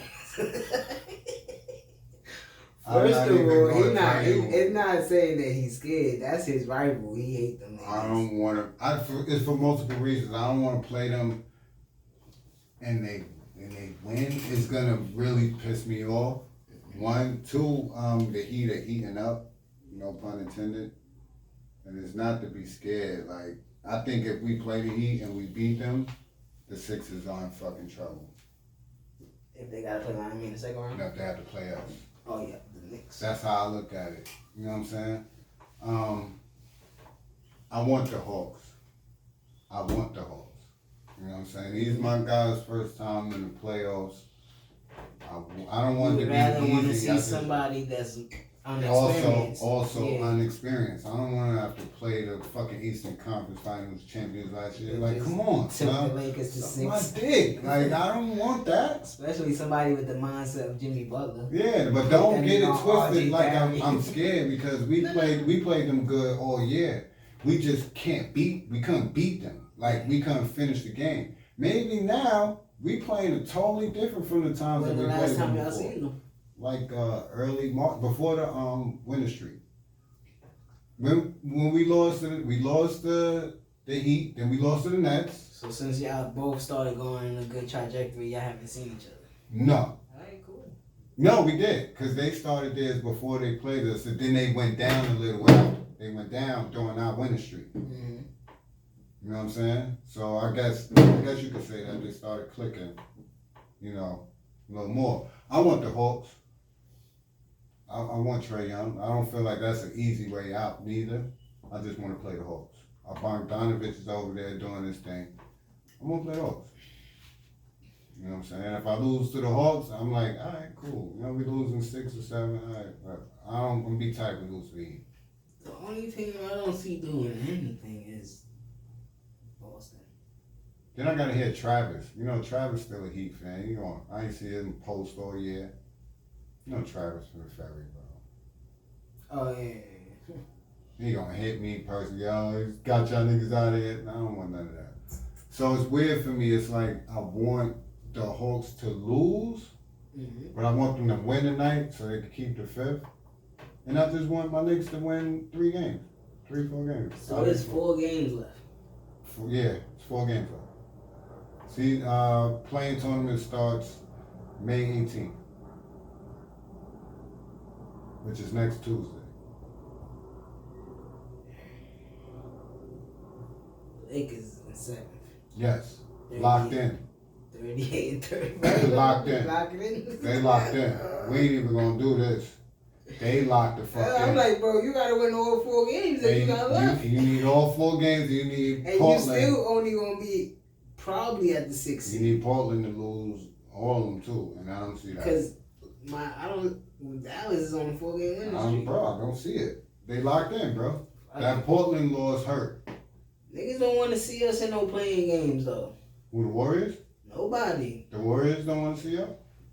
First of all, it's not saying that he's scared. That's his rival. He hates them. I don't want to. It's for multiple reasons. I don't want to play them, and they win. It's gonna really piss me off. 1, 2, the Heat are heating up. No pun intended. And it's not to be scared. Like, I think if we play the Heat and we beat them, the Sixers are in fucking trouble. If they gotta play Miami in the second round? If they have to play us. Oh, yeah, the Knicks. That's how I look at it. You know what I'm saying? I want the Hawks. I want the Hawks. You know what I'm saying? These my guys' first time in the playoffs. I don't want it to be easy. You would rather want to see somebody that's unexperienced. Also unexperienced. I don't want to have to play the fucking Eastern Conference Finals champions last year. Like, come on, took the Lakers to six. My dick. Like, I don't want that. Especially somebody with the mindset of Jimmy Butler. Yeah, but don't get it twisted. Like I'm scared because we played them good all year. We just couldn't beat them. Like, we couldn't finish the game. Maybe now we playing totally different from the times that we played them before. Seen them? Like early March, before the winter streak. When we lost the Heat, then we lost to the Nets. So since y'all both started going in a good trajectory, y'all haven't seen each other. No. Alright, cool. No, we did, because they started theirs before they played us, and then they went down a little after. They went down during our winning streak. Mm-hmm. You know what I'm saying? So I guess you could say that they started clicking, you know, a little more. I want the Hawks. I want Trae Young. I don't feel like that's an easy way out neither. I just want to play the Hawks. Bogdanovich is over there doing his thing. I'm going to play the Hawks. You know what I'm saying? If I lose to the Hawks, I'm like, all right, cool. You know, we losing 6 or 7. All right, but I'm going to be tight with lose to the Heat. The only team I don't see doing anything is Boston. Then I got to hear Travis. You know, Travis still a Heat fan. I ain't see him post all year. You know Travis from the Ferry, bro. Oh, yeah. He gonna hit me personally. Yo, he's got y'all niggas out of here. I don't want none of that. So it's weird for me. It's like I want the Hawks to lose, but I want them to win tonight so they can keep the 5th. And I just want my Knicks to win 3 games. 3, 4 games. So there's 4 games left. Yeah, it's 4 games left. See, playing tournament starts May 18th. Which is next Tuesday. Lakers in 7th. Yes. Locked in. 38 and 30. They locked in. In. They locked in. We ain't even gonna do this. They locked the fuck in. I'm like, bro, you gotta win all 4 games that you got left. You need all 4 games. You need and Portland. You still only gonna be probably at the 6th seed. You need Portland to lose all of them too, and I don't see that. Because Dallas is on a 4-game winning streak. Bro, I don't see it. They locked in, bro. That Portland loss hurt. Niggas don't want to see us in no playing games, though. Who, the Warriors? Nobody. The Warriors don't want to see us?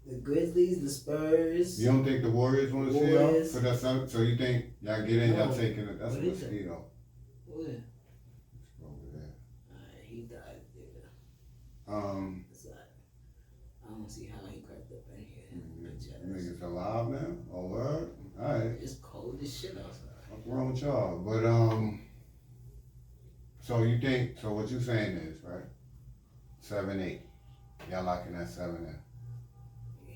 The Grizzlies, the Spurs. You don't think the Warriors want to see us? So you think y'all get in, y'all taking it? That's a mosquito. What? Over there. Alright, he died there. I don't see how he crept up in here. Niggas alive now? Oh, word? Alright. It's cold as shit outside. What's wrong with y'all? But, so you think, so what you saying is, right? 7-8. Y'all locking that 7 in. Yeah.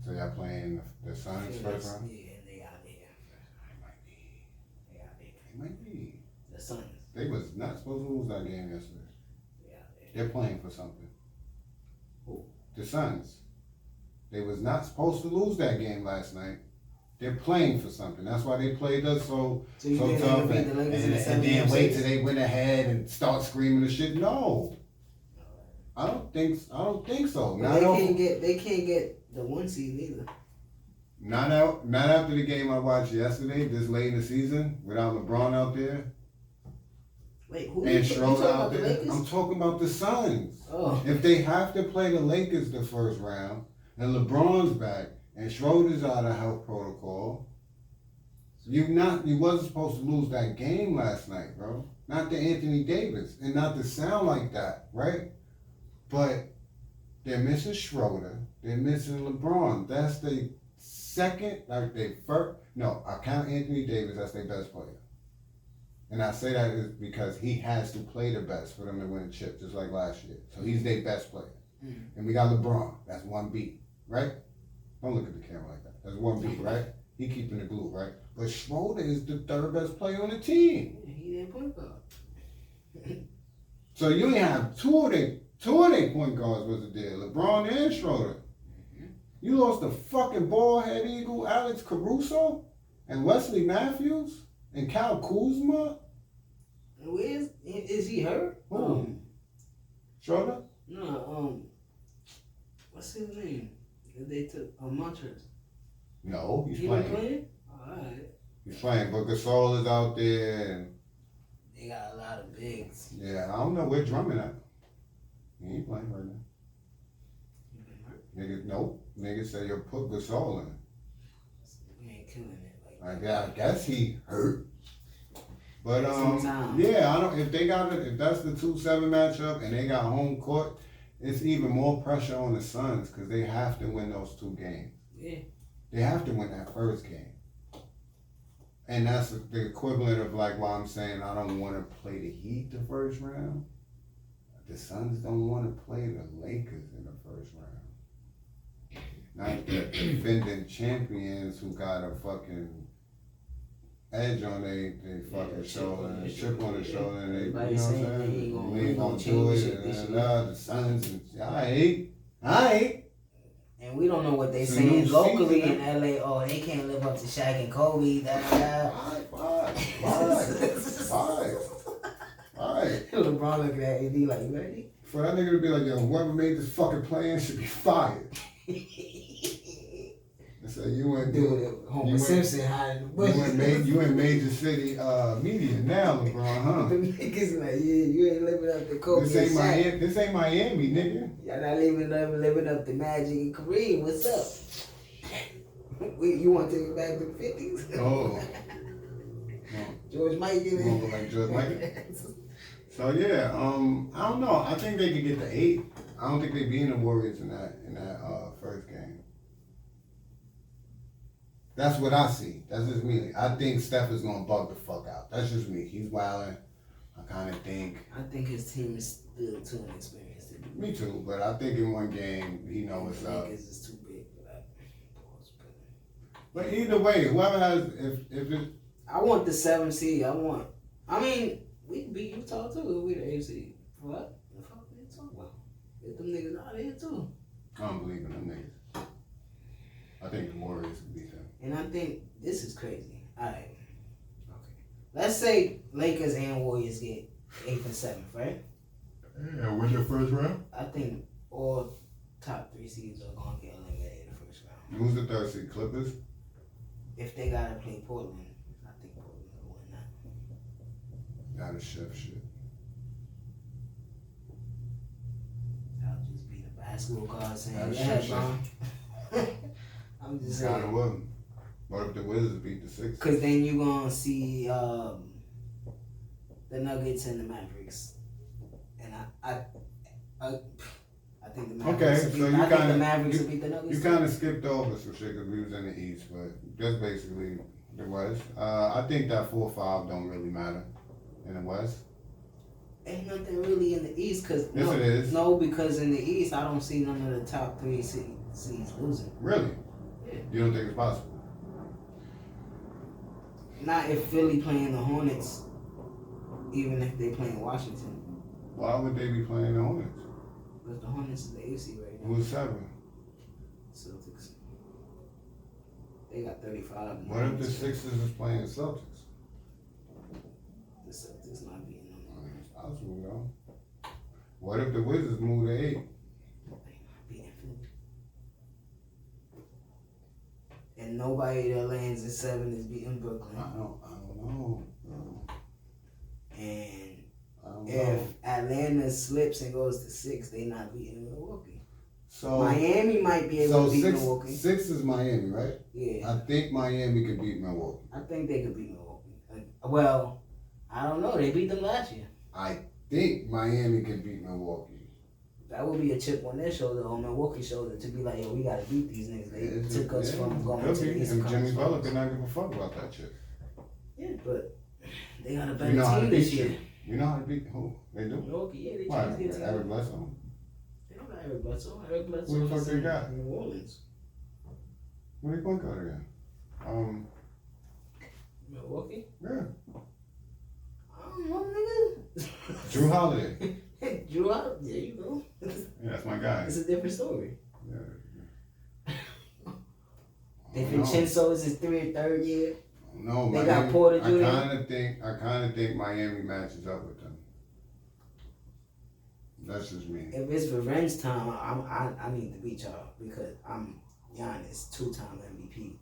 So y'all playing the Suns first round? Yeah, they out there. They might be. They out there. They might be. The Suns. They was not supposed to lose that game yesterday. They out there. They're playing for something. Who? The Suns. They was not supposed to lose that game last night. They're playing for something. That's why they played us so tough. And then wait till they went ahead and start screaming the shit. No. I don't think so. They can't get the 1 seed either. Not after the game I watched yesterday, this late in the season, without LeBron out there. Wait, who and Schroeder out there? there. I'm talking about the Suns. Oh. If they have to play the Lakers the first round, and LeBron's back, and Schroeder's out of health protocol, you wasn't supposed to lose that game last night, bro. Not to Anthony Davis, and not to sound like that, right? But they're missing Schroeder. They're missing LeBron. That's the second, like they first. No, I count Anthony Davis as their best player. And I say that is because he has to play the best for them to win a chip, just like last year. So he's their best player. And we got LeBron. That's 1B, right? Don't look at the camera like that. That's 1B, right? He keeping the glue, right? But Schroeder is the 3rd best player on the team. He didn't point guard. So you only have two of their point guards was the deal, LeBron and Schroeder. You lost the fucking bald head eagle Alex Caruso and Wesley Matthews and Cal Kuzma. Where is he hurt? Schroeder? No, what's his name? They took Montrez. No, he's He playing. playing? Alright. He's playing, but Gasol is out there. And they got a lot of bigs. yeah, I don't know where Drummond at. He ain't playing right now. He been hurt? Niggas, nope. Niggas say you'll put Gasol in. We ain't killing it like I guess he hurt. But Sometimes. yeah, I don't. If that's the 2-7 matchup and they got home court, it's even more pressure on the Suns because they have to win those 2 games. Yeah. They have to win that first game, and that's the equivalent of like why I'm saying I don't want to play the Heat the first round. The Suns don't want to play the Lakers in the first round. Not the defending champions who got a fucking edge on they fucking shoulder and a chip on the shoulder and they, you know what I'm saying? We ain't gonna do it and the Suns and I And we don't know what they saying locally in LA. Oh, they can't live up to Shaq and Kobe. Alright. LeBron looking at AD like, you ready? For that nigga to be like, yo, whoever made this fucking plan should be fired. So you went Dude, Homer Simpson hiding the bush. You in major city media now, LeBron, huh? The niggas like, yeah, you ain't living up to Kobe. This ain't Miami, nigga. Y'all not living up to Magic and Kareem. What's up? You want to take it back to the 50s? Oh. George Mike in it. Look like George Mike. So yeah, I don't know. I think they could get to 8. I don't think they beat the Warriors in that first game. That's what I see. That's just me. I think Steph is gonna bug the fuck out. That's just me. He's wilding. I kind of think. I think his team is still too inexperienced. Me too, but I think in one game he knows what's up. Niggas is too big for that. But either way, whoever has, if it. I want the 7 seed. I mean, we can beat Utah too. We the 8 seed. What? The fuck are you talking about? Get them niggas out of here too. I don't believe in them niggas. I think the Warriors can beat them. And I think this is crazy. Alright. Okay. Let's say Lakers and Warriors get 8th and 7th, right? Yeah, win the first round? I think all top 3 seeds are going to get eliminated in the first round. Who's the 3rd seed? Clippers? If they got to play Portland, I think Portland will win that. Not a chef shit. I'll just be the basketball card saying, Not a yeah, chef bro. I'm just Kind of saying. wasn't. What if the Wizards beat the Sixers? Because then you're going to see the Nuggets and the Mavericks. And I think the Mavericks will beat, I think the Mavericks will beat the Nuggets. You kind of skipped over some shit because we was in the East, but that's basically the West. I think that 4-5 don't really matter in the West. Ain't nothing really in the East because Yes, it is. No, because in the East I don't see none of the top 3 seeds losing. Really? Yeah. You don't think it's possible? Not if Philly playing the Hornets, even if they playing Washington. Why would they be playing the Hornets? Because the Hornets is the AC right now. Who's 7? Celtics. They got 35. What if the Sixers is playing the Celtics? The Celtics not beating them. I mean, it's possible though. What if the Wizards move to 8? They not beating Philly. And nobody that lands at 7 is beating Brooklyn. I don't know. And I don't if know. Atlanta slips and goes to 6, they not beating Milwaukee. So Miami might be able to beat Milwaukee. 6 is Miami, right? Yeah. I think Miami could beat Milwaukee. I think they could beat Milwaukee. Well, I don't know. They beat them last year. I think Miami can beat Milwaukee. That would be a chip on their shoulder, on Milwaukee's shoulder, to be like, yo, we gotta beat these niggas. They took us from going to the East And Coast. Jimmy Butler could not give a fuck about that shit. Yeah, but they got a better You know how to team beat this year. shit. You know how to beat who? They do? Milwaukee, yeah, they Why? changed their team. Eric Bledsoe? They don't got Eric Bledsoe. Eric Bledsoe Who the fuck is they in got? New Orleans. Where they point guard again? Milwaukee? Yeah. I don't know, nigga. Drew Holiday. Drew out. There you go. Yeah, that's my guy. It's a different story. Yeah. If Vincenzo's his third year. No, they got Porter Jr. I kind of think Miami matches up with them. That's just me. If it's revenge time, I need to beat y'all because I'm Giannis, 2-time MVP,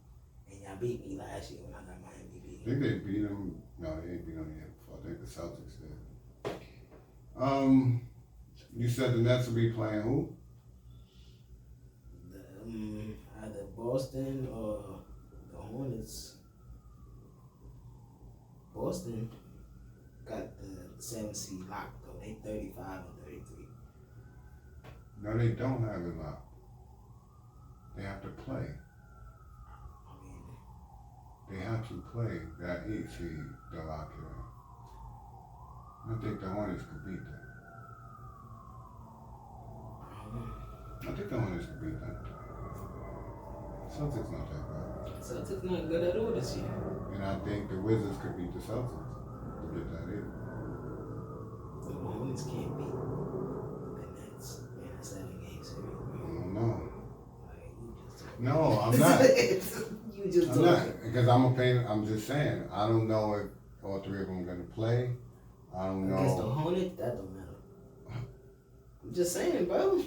and y'all beat me last year when I got my MVP. I think they beat them. No, they didn't beat them yet before. I think the Celtics did. You said the Nets will be playing who? Either Boston or the Hornets. Boston got the 7 seed locked though. They 35 and 33. No, they don't have it locked. They have to play. I mean, They have to play that 8 seed to lock it in. I think the Hornets could beat them. I think the Hornets could beat them. Celtics not that bad. Celtics not good at all this year. And I think the Wizards could beat the Celtics to get that in. The Hornets can't beat the Nets in a 7-game series. I don't know. Like, you just No, I'm not. you just I'm not. Because I'm just saying, I don't know if all 3 of them are going to play. I don't know. Against the Hornets, that don't matter. I'm just saying, bro.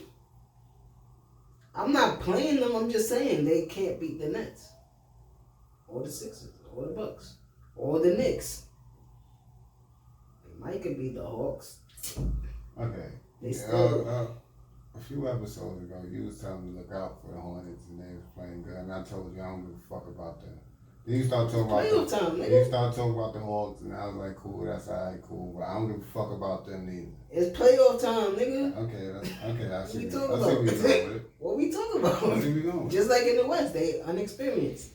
I'm not playing them. I'm just saying they can't beat the Nets, or the Sixers, or the Bucks, or the Knicks. They might could beat the Hawks. Okay. They still. A few episodes ago, you was telling me to look out for the Hornets, and they was playing good. And I told you I don't give a fuck about them. Then you start talking about you start talking about the Hawks, and I was like, cool, that's alright, cool. But I don't give a fuck about them neither. It's playoff time, nigga. Okay, I see. What we I talking see about? where you going with it. What we talking about? I see where you going. Just like in the West, they unexperienced.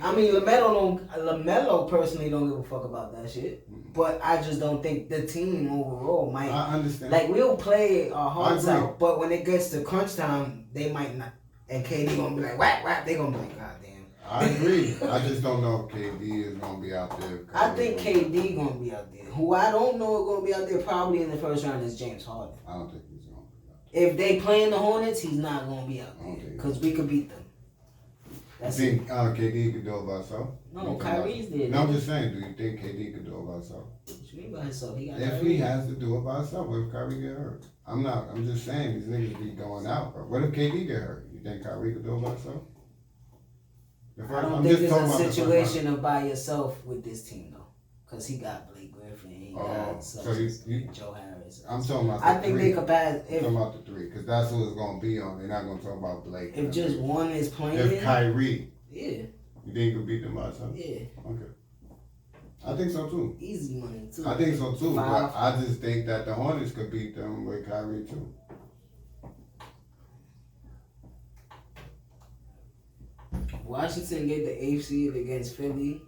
I mean, LaMelo personally don't give a fuck about that shit. But I just don't think the team overall might. I understand. Like, we'll play our hearts out, but when it gets to crunch time, they might not. And KD gonna be like, whack, whack. They gonna be like, God damn. I agree. I just don't know if KD is gonna be out there. I think KD gonna be out there. Who I don't know is gonna be out there probably in the first round is James Harden. I don't think he's gonna be out there. If they playing the Hornets, he's not gonna be out there because we could beat them. You think KD could do it by himself? No, Kyrie's there. No, I'm just saying. Do you think KD could do it by himself? What you mean by himself? He got If Kyrie. he has to do it by himself, what if Kyrie get hurt? I'm just saying these niggas be going out. But what if KD get hurt? You think Kyrie could do it by himself? I don't think it's a situation of by yourself with this team though, because he got Blake Griffin, he got Joe Harris. I'm talking about. I think they could pass. I'm talking about the 3, because that's who it's gonna be on. They're not gonna talk about Blake. If just one is playing. If Kyrie. Yeah. You think he could beat them by himself? Yeah. Okay. I think so too. Easy money too. I think so too, but I just think that the Hornets could beat them with Kyrie too. Washington get the 8th seed against Philly,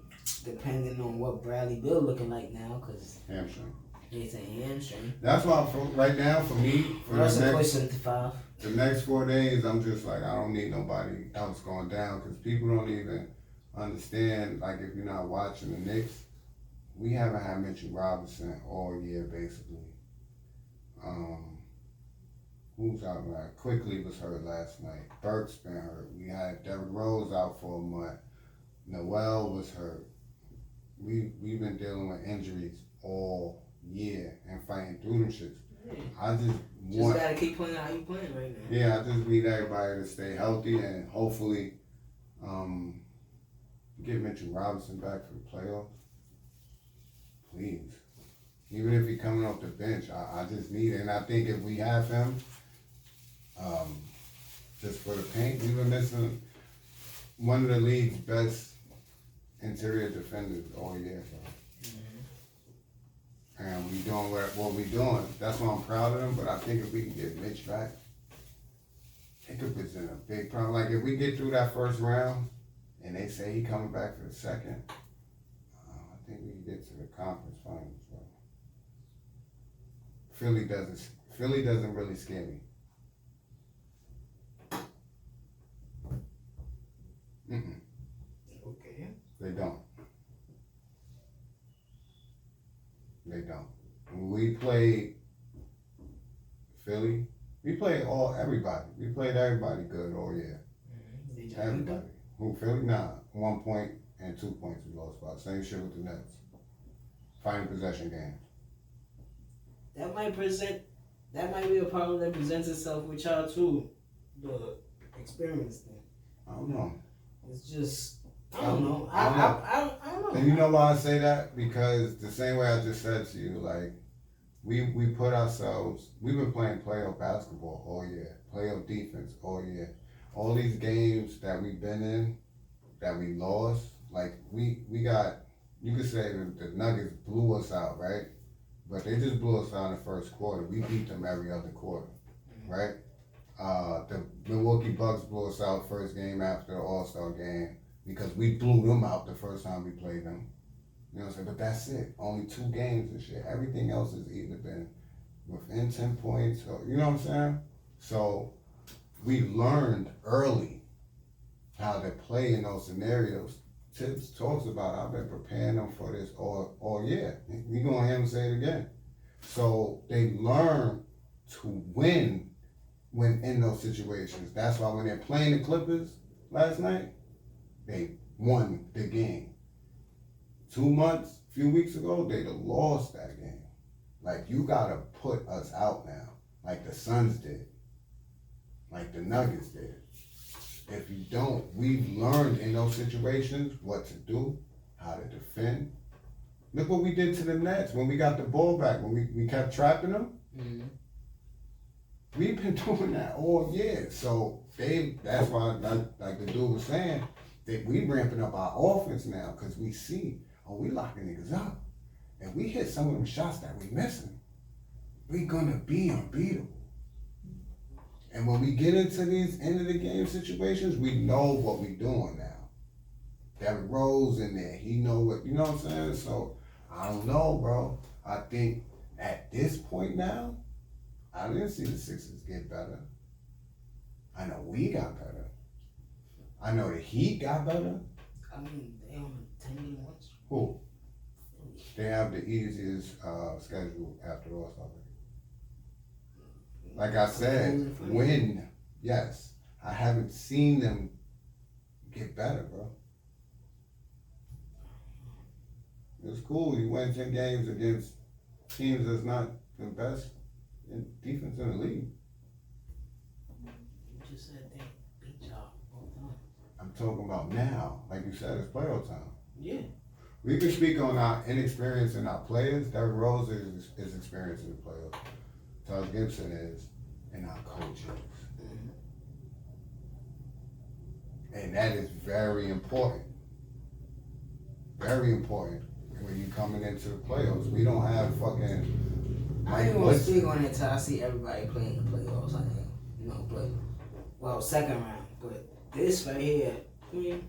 depending on what Bradley Beal looking like now, because hamstring. It's a hamstring. That's why right now for me, for the next 4 days, I'm just like, I don't need nobody else going down, because people don't even understand. Like, if you're not watching the Knicks, we haven't had Mitchell Robinson all year basically. Who's out there? Quickly was hurt last night. Burke's been hurt. We had Derrick Rose out for a month. Noel was hurt. We've been dealing with injuries all year and fighting through them shits. Yeah. I just gotta keep playing how you playing right now. Yeah, I just need everybody to stay healthy and hopefully get Mitchell Robinson back for the playoffs. Please. Even if he's coming off the bench, I just need it. And I think if we have him, just for the paint, we've been missing one of the league's best interior defenders all year. So. Mm-hmm. And we doing what we doing. That's why I'm proud of them. But I think if we can get Mitch back, it could present a big problem. Like if we get through that first round, and they say he coming back for the second, I think we can get to the conference finals. So. Philly doesn't really scare me. Okay. They don't. When we played Philly, we played everybody. We played everybody good all year. Mm-hmm. Everybody. Who, Philly? Nah, 1 point and 2 points we lost by. Same shit with the Nets. Final possession game. That might be a problem that presents itself with y'all too. The experience thing. I don't know. It's just, I don't know. I don't know. And you know why I say that? Because the same way I just said to you, like, we put ourselves, we've been playing playoff basketball all year, playoff defense all year. All these games that we've been in, that we lost, like, we got, you could say that the Nuggets blew us out, right? But they just blew us out in the first quarter. We beat them every other quarter, right? The Milwaukee Bucks blew us out first game after the All-Star game because we blew them out the first time we played them. You know what I'm saying? But that's it. Only 2 games and shit. Everything else has either been within 10 points or, you know what I'm saying? So we learned early how to play in those scenarios. Tips talks about, I've been preparing them for this all year. You're going to hear him say it again. So they learn to win when in those situations. That's why when they're playing the Clippers last night, they won the game. 2 months, a few weeks ago, they'd have lost that game. Like, you got to put us out now, like the Suns did, like the Nuggets did. If you don't, we've learned in those situations what to do, how to defend. Look what we did to the Nets when we got the ball back, when we kept trapping them. Mm-hmm. We've been doing that all year. So that's why, like the dude was saying, that we ramping up our offense now because we see, we locking niggas up. And we hit some of them shots that we missing, we gonna be unbeatable. And when we get into these end of the game situations, we know what we doing now. Derrick Rose in there, he know what, you know what I'm saying? So, I don't know, bro. I think at this point now, I didn't see the Sixers get better. I know we got better. I know the Heat got better. I mean, they on a 10-game watch. Who? They have the easiest schedule after the All-Star break. Like I said, win, yes. I haven't seen them get better, bro. It's cool. You win 10 games against teams that's not the best in defense in the league. You just said they beat y'all all the time. I'm talking about now. Like you said, it's playoff time. Yeah. We can speak on our inexperience in our players. Derrick Rose is experienced in the playoffs. Charles Gibson is in our coaches. Mm-hmm. And that is very important. Very important when you coming into the playoffs. We don't have fucking I ain't gonna speak on it till I see everybody playing the playoffs. I think, second round. But this right here, I mean,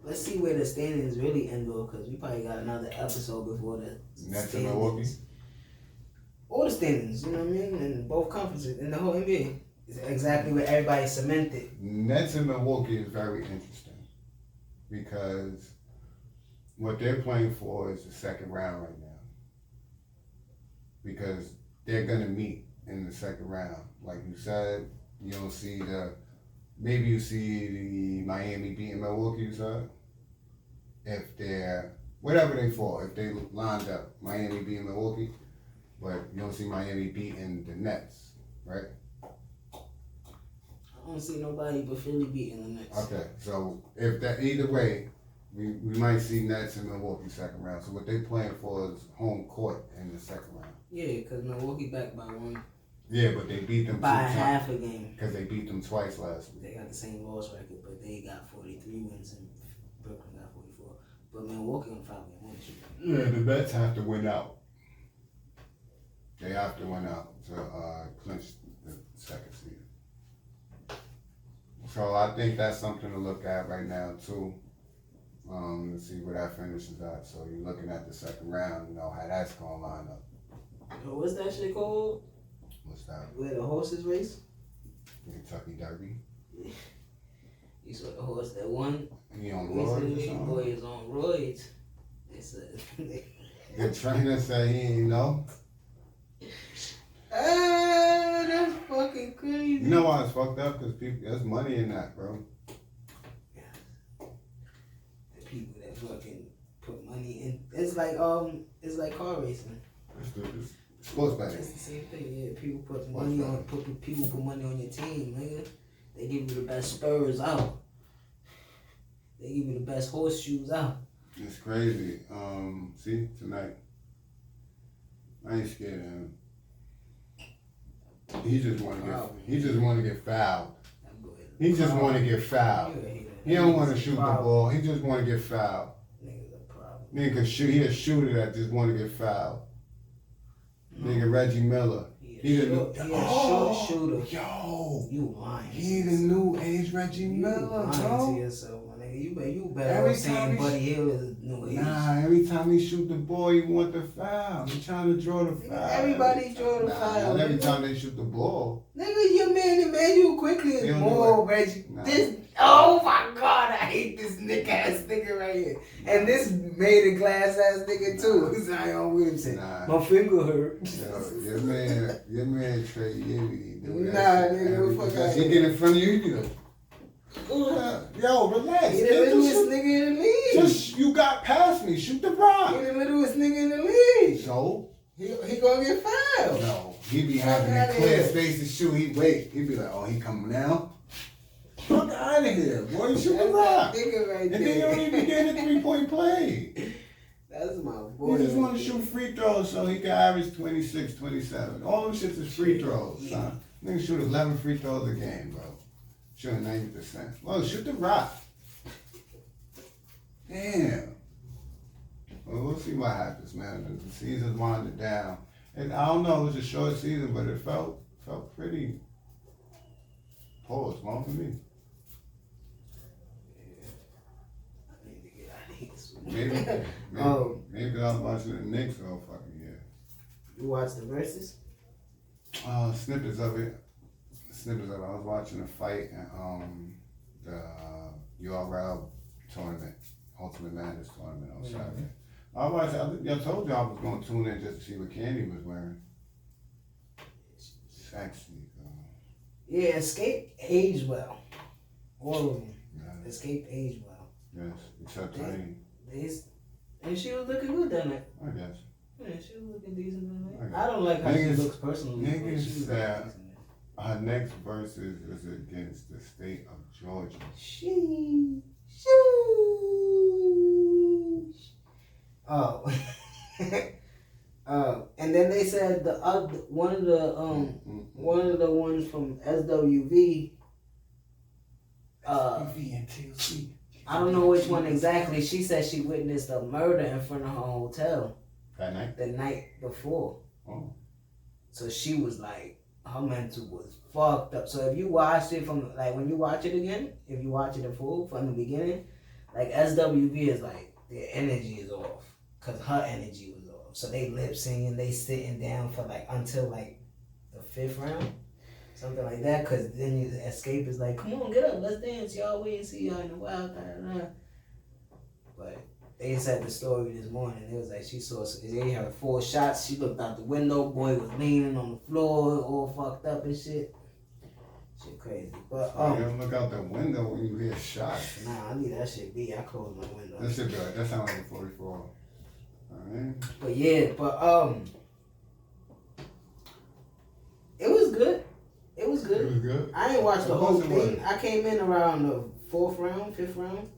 let's see where the standings really end though, because we probably got another episode before the Nets in Milwaukee. All the standings, you know what I mean? In both conferences, in the whole NBA. It's exactly where everybody cemented. Nets in Milwaukee is very interesting because what they're playing for is the second round right now. Because they're going to meet in the second round. Like you said, you don't see maybe you see the Miami beating Milwaukee, you said? If they're, whatever they fall, if they lined up, Miami beating Milwaukee, but you don't see Miami beating the Nets, right? I don't see nobody but Philly beating the Knicks. Okay, so if that, either way, we might see Nets in Milwaukee second round. So what they playing for is home court in the second round. Yeah, because Milwaukee back by 1. Yeah, but they beat them by 2 times. half a game. Because they beat them twice last week. They got the same loss record, but they got 43 wins and Brooklyn got 44. But Milwaukee on 5-game win streak. Yeah, the Nets have to win out. They have to win out to clinch the second seed. So I think that's something to look at right now too. To see where that finishes at. So you're looking at the second round, you know how that's gonna line up. Yo, what's that shit called? What's that? Where the horses race? Kentucky Derby. You saw the horse that won? He on roids or something? Boy is on roids. They said. The trainer said he ain't know. That's fucking crazy. You know why it's fucked up? Because people, there's money in that, bro. money, and it's like car racing. It's sports betting. It's the same thing. Yeah, people put money on people put money on your team, nigga. They give you the best spurs out. They give you the best horseshoes out. It's crazy. See tonight, I ain't scared of him. He just want to get fouled. He just want to get fouled. He don't want to shoot the ball. He just want to get fouled. Nigga's a problem. Nigga shoot. He a shooter that just want to get fouled. Nigga Reggie Miller. He a shooter. Yo, you lying. He the new age Reggie Miller, lying bro. to yourself, my nigga. You better saying Buddy Hill is new age. Nah, every time he shoot the ball, he want the foul. He trying to draw the foul. Everybody draw the foul. Not every time they shoot the ball. Nigga, your man Emmanuel quickly is more Reggie. Oh my God, I hate this nigga ass nigga right here. And this made a glass ass nigga too. Zion Williamson. My finger hurt. Yo, your man Trey Yibby. Nigga, fuck out. He get in front of you, you know. Yo, relax. He the littlest nigga in the league. Just you got past me. Shoot the rock. He the littlest nigga in the league. So he gonna get fouled. No, he be having a clear space to shoot. He be like, oh, he coming now. Fuck out of here, boy. Shoot the rock. Right, and then you don't even get a 3-point play. That's my boy. He just want to shoot free throws so he can average 26, 27. All them shits is free throws, son. Nigga shoot 11 free throws a game, bro. Shooting 90%. Well, shoot the rock. Damn. Well, we'll see what happens, man. The season's winding down. And I don't know, it was a short season, but it felt pretty pause, one for me. Maybe maybe I was watching the Knicks all fucking year. You watched the verses? Snippets of it. I was watching a fight at the URL tournament, Ultimate Madness tournament on Saturday. I told you I was going to tune in just to see what Candy was wearing. Sexy, girl. Yeah, Exscape aged well. All of them. Yeah. Exscape aged well. Yes, except Tiny. And she was looking good that night. I guess. Yeah, she was looking decent that night. I don't like how she looks personally. Niggas said her next versus is against the state of Georgia. Oh. And then they said the one of the ones from SWV. I don't know which one exactly. She said she witnessed a murder in front of her hotel. That night? The night before. Oh. So she was like, her mental was fucked up. So if you watched it from, like, when you watch it again, if you watch it in full from the beginning, like, SWV is like, their energy is off. Because her energy was off. So they lip singing, they sitting down for like, until like the 5th round. Something like that, because then you Exscape is like, come on, get up, let's dance, y'all. We ain't see y'all in a while. But they said the story this morning. It was like they had 4 shots. She looked out the window. Boy was leaning on the floor, all fucked up and shit. Shit crazy. But you don't look out the window when you hear shots. Nah, I need that shit be. I close my window. That shit be like, that sounds like a 44. Alright. But yeah, it was good. It was good. It was good. I ain't watched the whole thing. I came in around the 4th round, 5th round.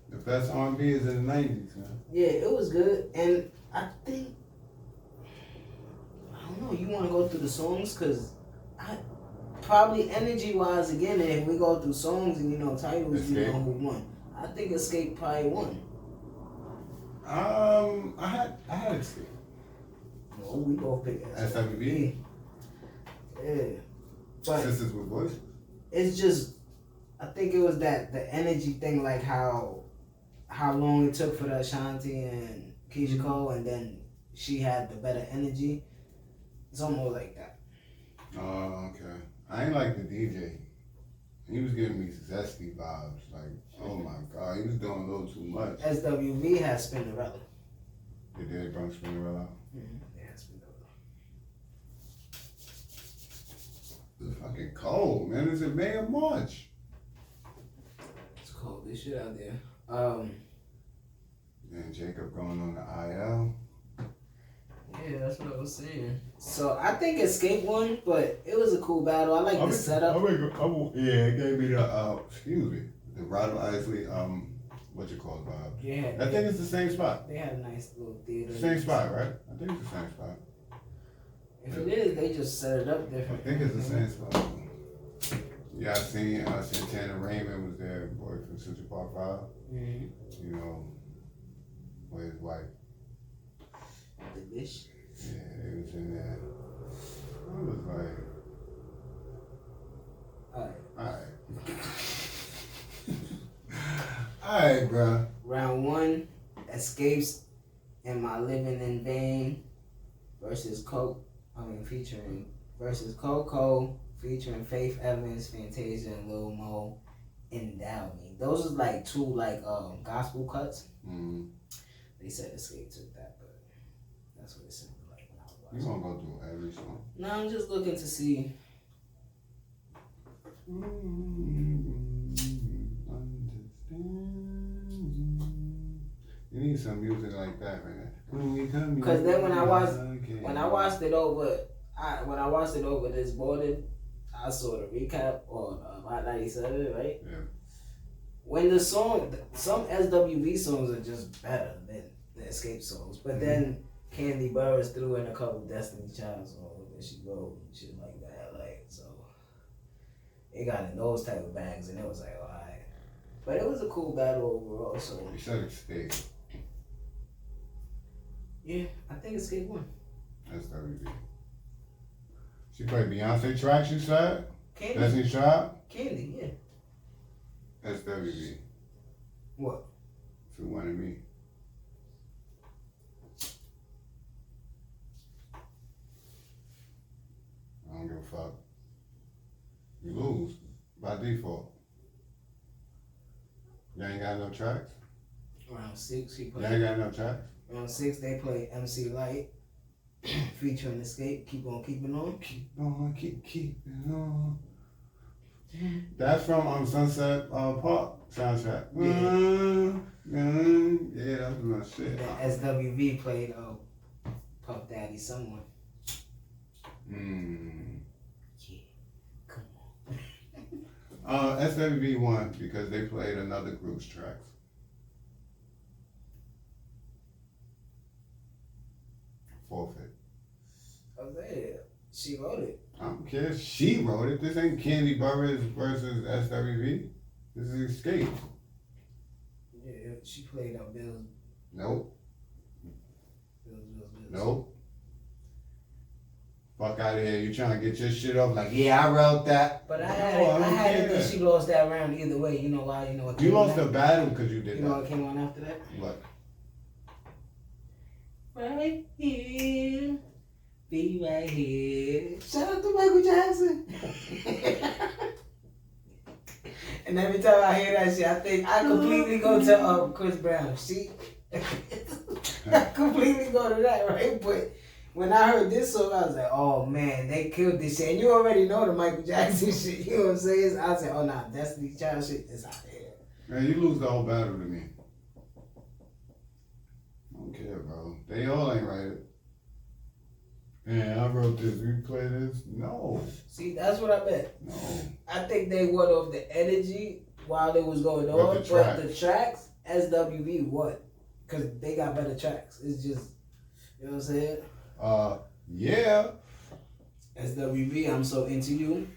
The best R&B is in the 90s, man. Yeah, it was good. And I think, I don't know, you want to go through the songs? Because probably energy-wise, again, if we go through songs and, titles, you know who won. I think Exscape probably won. I had Exscape. No, we both picked SWV? Yeah. But Sisters with Voices? It's just, I think it was the energy thing, like how long it took for the Ashanti and j.cole, and then she had the better energy. It's almost like that. Oh, okay. I ain't like the DJ. He was giving me zesty vibes. Like, oh my God, he was doing a little too much. SWV had Spinnerella. They did bring Spinnerella. Mm-hmm. They had Spinnerella. It's fucking cold, man. It's in May or March. It's cold. This shit out there. And Jacob going on the IL. Yeah, that's what I was saying. So I think Escape won, but it was a cool battle. I like the setup. Yeah, it gave me the excuse me, the Rado Isley what you call it, Bob? Yeah, I think it's the same spot. They had a nice little theater. Same spot, right? I think it's the same spot. If it is, they just set it up different. I think it's the same spot. Yeah, I seen Santana Raymond was there, boy from Central Park 5. Mm-hmm. You know, with his wife. The dish. Yeah, they was in there. I was like, alright. Alright, bro. Round 1, Escapes and My Living in Vain versus Coco featuring Faith Evans, Fantasia, and Lil Mo. Endow Me. Those are like 2 gospel cuts. Mm-hmm. They said Escape took that, but that's what it sounded like when I was watching. You gonna go through every song? No, I'm just looking to see. You need some music like that, man. Because then when I watched it over this morning, I saw the recap on Hot 97, right? Yeah. When the song, some SWV songs are just better than the Escape songs, but then Candy Burris threw in a couple Destiny Child songs, and she wrote and shit like that, so it got in those type of bags, and it was like, alright. But it was a cool battle overall, so. You said Escape. Yeah, I think Escape won. That's WB. She played Beyonce tracks, you said? Candy. Destiny Child? Candy, yeah. That's WB. What? Who wanted me? I don't give a fuck. You lose by default. You ain't got no tracks? Round 6, he You played. ain't got no tracks? Round 6, they played MC Light featuring Escape. Keep on keeping on. Keep on, keeping on. That's from Sunset Park soundtrack. Yeah, that's my shit. Then SWV played Puff Daddy Someone. Yeah, come on. SWV won because they played another group's tracks. Forfeit. Oh, yeah. She wrote it. I don't care. She wrote it. This ain't Candy Burris versus SWV. This is Escape. Yeah, she played on Bills. Nope. Bills. Nope. Fuck out of here. You trying to get your shit off like, yeah, I wrote that. But I had it that she lost that round either way. You know why? You know what? You lost the battle because you did that. You know what came on after that? What? Right here. Be right here. Shout out to Michael Jackson. And every time I hear that shit, I think I completely go to Chris Brown. I completely go to that, right? But when I heard this song, I was like, oh man, they killed this shit. And you already know the Michael Jackson shit. You know what I'm saying? I said, oh nah, Destiny Child shit is out here. Man, you lose the whole battle to me. I don't care, bro. They all ain't write it. Man, I wrote this. You play this? No. See, that's what I bet. No. I think they won off the energy while it was going on, but the tracks, SWV won. Because they got better tracks. It's just, you know what I'm saying? Yeah. SWV, I'm So Into You.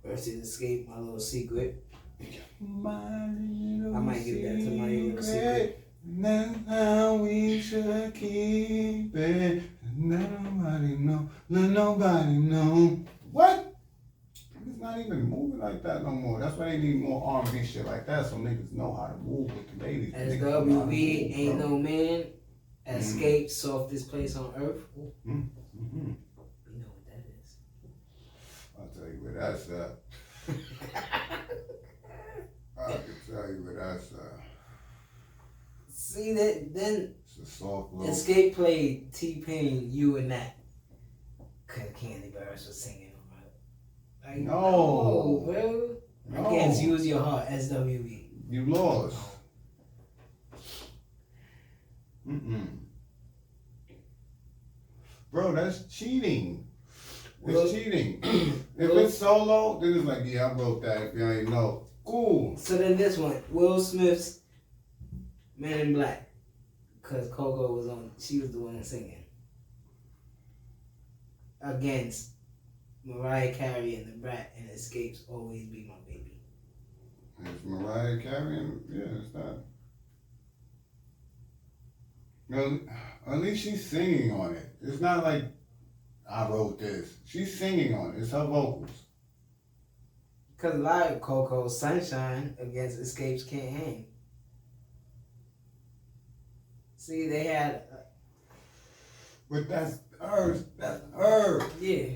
Versus Escape, My Little Secret. My little I might give that to My Little Secret. That's how we should keep it. Nobody know. Let nobody know. What? It's not even moving like that no more. That's why they need more R&B shit like that so niggas know how to move with the ladies. SWV, Ain't No Man. Escape, Softest Place on Earth. You know what that is. I'll tell you where that's at. I can tell you where that's at. See that? Then it's a soft little. Escape played T-Pain, You and That. Cause Candy Burris was singing on it. Like, no, bro. No. Against Use Your Heart, SWV. You lost. Bro, that's cheating. It's cheating. If it's solo, then it's like, yeah, I wrote that. If you ain't know, cool. So then this one, Will Smith's Man in Black, because Coco was on. She was the one singing against Mariah Carey and the Brat and Escape's Always Be My Baby. It's Mariah Carey and it's that. No, at least she's singing on it. It's not like I wrote this. She's singing on it. It's her vocals. Because like Coco's Sunshine against Escape's Can't Hang. See, they had. But that's her. That's her. Yeah.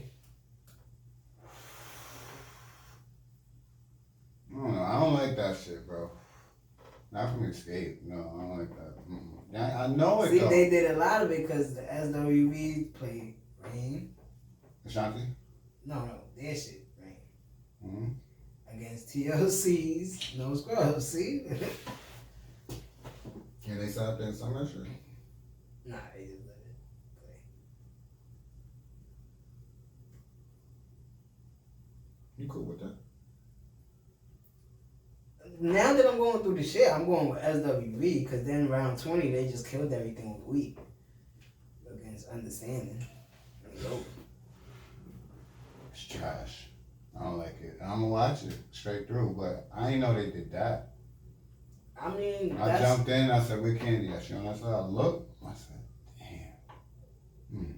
I don't like that shit, bro. Not from Escape. No, I don't like that. I know it. See, though. they did a lot of it because the SWV played Rain. Ashanti? No, their shit, Rain. Mm-hmm. Against TLC's No Scrubs, see? Can they sit up there and sing that shit? Nah, they just let it play. You cool with that? Now that I'm going through the shit, I'm going with SWV because then round 20, they just killed everything with Weak against Understanding. It's trash. I don't like it. I'm gonna watch it straight through, but I ain't know they did that. I mean, I jumped in. I said, "Where Candy at?" She on that side. I looked. I said, "Damn."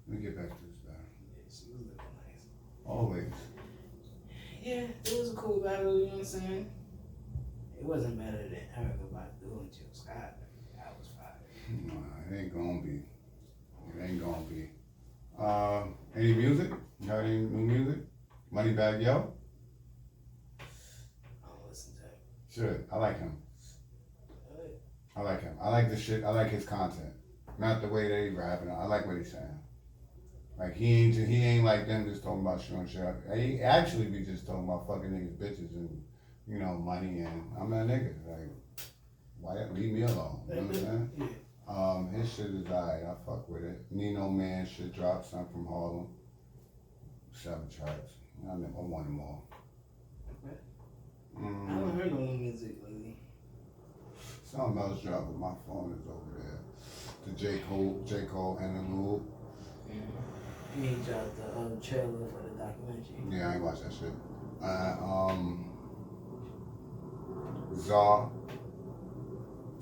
Let me get back to this battle. Yeah, she was looking nice. Always. Yeah, it was a cool battle. You know what I'm saying? It wasn't better than Erica Badu and Jill Scott. That was fire. Nah, it ain't gonna be. It ain't gonna be. Any music? You heard any new music? Moneybagg Yo? I don't listen to it. Sure, I like him. I like him. I like the shit. I like his content. Not the way they rapping. I like what he's saying. Like he ain't like them just talking about shooting shit. He actually be just talking about fucking niggas, bitches, and money. And I'm that nigga. Like, why leave me alone? You know what I'm saying? Yeah. His shit is alright. I fuck with it. Nino Man shit dropped something from Harlem. 7 tracks. I want them all. Okay. I haven't heard no new music lately. Something else dropped, but my phone is over there. The j.cole and the Rule. He dropped the trailer for the documentary. Yeah, I ain't watched that shit.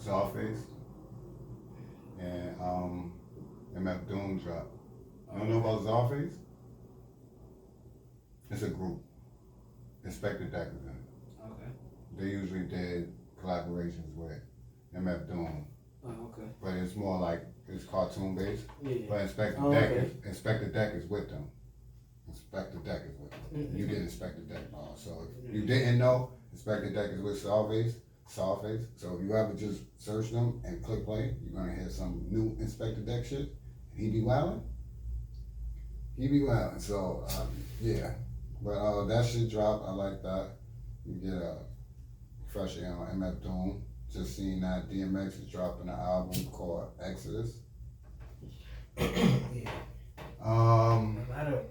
Czarface, and MF Doom dropped. You don't know about Czarface? It's a group. Inspector Deck is in it. Okay. They usually did collaborations with MF Doom. Oh, okay. But it's more like it's cartoon based. Yeah. But Inspector Deck is with them. Inspector Deck is with them. Mm-hmm. You did Inspector Deck, so if you didn't know, Inspector Deck is with Czarface. So if you ever just search them and click play, you're gonna hear some new Inspector Deck shit. He be wildin'. So yeah. But that shit dropped. I like that. You get a fresh air on MF Doom. Just seeing that DMX is dropping an album called Exodus. Yeah. A lot of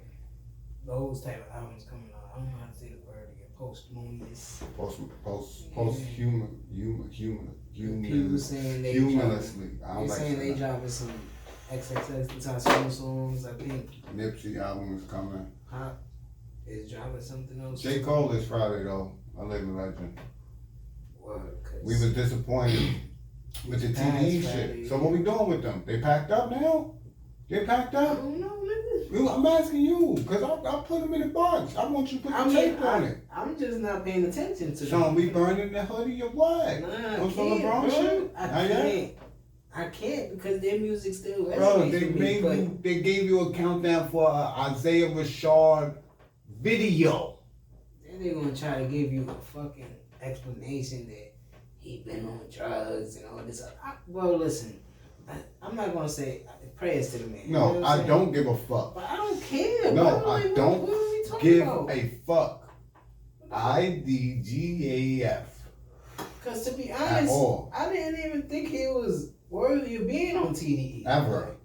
those type of albums coming out. I don't know how to say the word again. Posthumous. People saying they humorously. They saying they dropping some XXX Tentacion songs. I think Nipsey album is coming. Pop is dropping something else. j.cole is Friday though. I live in legend. Well, we was disappointed with the TV shit. So what we doing with them? They packed up now? They packed up? I don't know, nigga. I'm asking you, because I put them in the box. I want you to put the tape on it. I'm just not paying attention to them. So we burning the hoodie or what? Nah, on some LeBron shit? I can't because their music still resonates. Bro, they gave you a countdown for Isaiah Rashad video. Then they're going to try to give you a fucking explanation that he been on drugs and all this. Well, listen, I'm not gonna say prayers to the man. No, you know I don't give a fuck. But I don't care. No, I don't what are we give about? a fuck. IDGAF. Cause to be honest, I didn't even think he was worthy of being on TDE. Ever.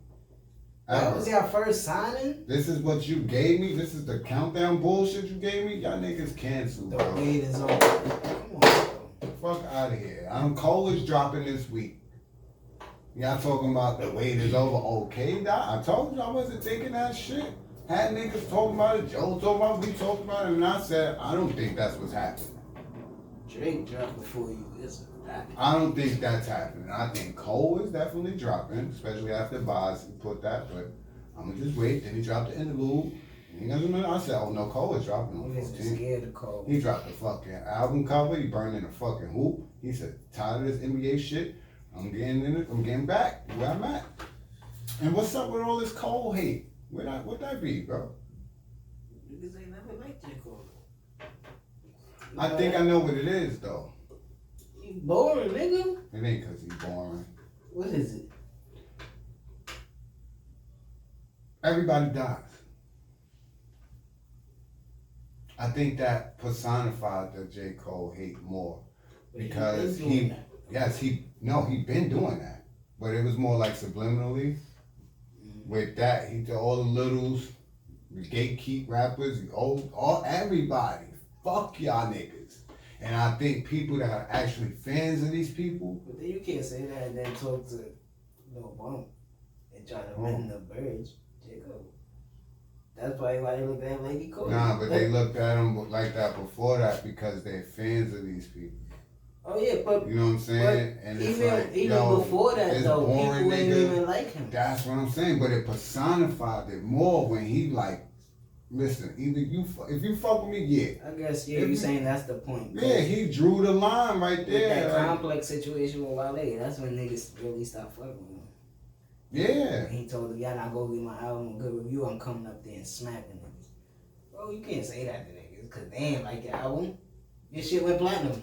That was your first signing? This is what you gave me? This is the countdown bullshit you gave me? Y'all niggas canceled, bro. The wait is over. Come on, bro. Fuck out of here. Cole is dropping this week. Y'all talking about the wait is over. Okay, I told you I wasn't thinking that shit. Had niggas talking about it, Joe talking about it, we talked about it, and I said, I don't think that's what's happening. Drake dropped before you. I don't think that's happening. I think Cole is definitely dropping, especially after Boz put that, but I'm gonna just wait. Then he dropped the interlude. I said, oh no, Cole is dropping on 14. Scared of Cole. He dropped the fucking album cover. He burned in a fucking hoop. He said, tired of this NBA shit. I'm getting in it. I'm getting back where I'm at. And what's up with all this Cole hate? What that be, bro? Because they never liked j.cole. I think I know what it is, though. You boring, nigga. It ain't because he's boring. What is it? Everybody dies. I think that personified the j.cole hate more. Because he been doing that. But it was more like subliminally. With that, he did all the littles, the gatekeep rappers, everybody. Fuck y'all niggas. And I think people that are actually fans of these people. But then you can't say that and then talk to Lil Bump and try to mend the bridge. j.cole. That's probably why they looked at him like he cool. Nah, but they looked at him like that before that because they're fans of these people. Oh yeah, but you know what I'm saying? And it's even before that though, people didn't even like him. That's what I'm saying, but it personified it more when he like, listen, either if you fuck with me, yeah. I guess you saying that's the point. Yeah, he drew the line right there. That complex situation with Wale, that's when niggas really stopped fucking with him. Yeah. And he told them, y'all not go get my album a good review, I'm coming up there and smacking niggas. Bro, you can't say that to niggas, cause they ain't like your album. Your shit went platinum.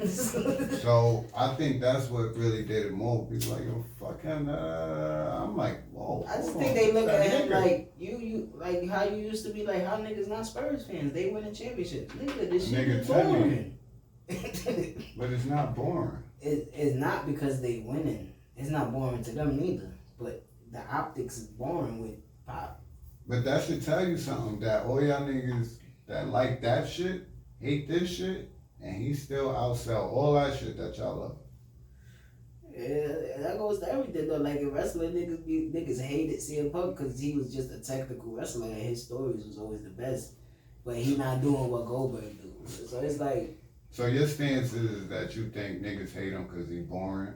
So I think that's what really did it more. People like, yo, fuck him. I'm like, whoa. I just think they look at him like you like how you used to be like how niggas not Spurs fans. They win a championship. Nigga, this shit is boring. But it's not boring. It's not because they winning. It's not boring to them neither. But the optics is boring with pop. But that should tell you something, that all y'all niggas that like that shit, hate this shit, and he still outsell all that shit that y'all love. Yeah, that goes to everything though. Like in wrestling, niggas hated CM Punk because he was just a technical wrestler and his stories was always the best. But he not doing what Goldberg do. So it's like. So your stance is that you think niggas hate him because he's boring,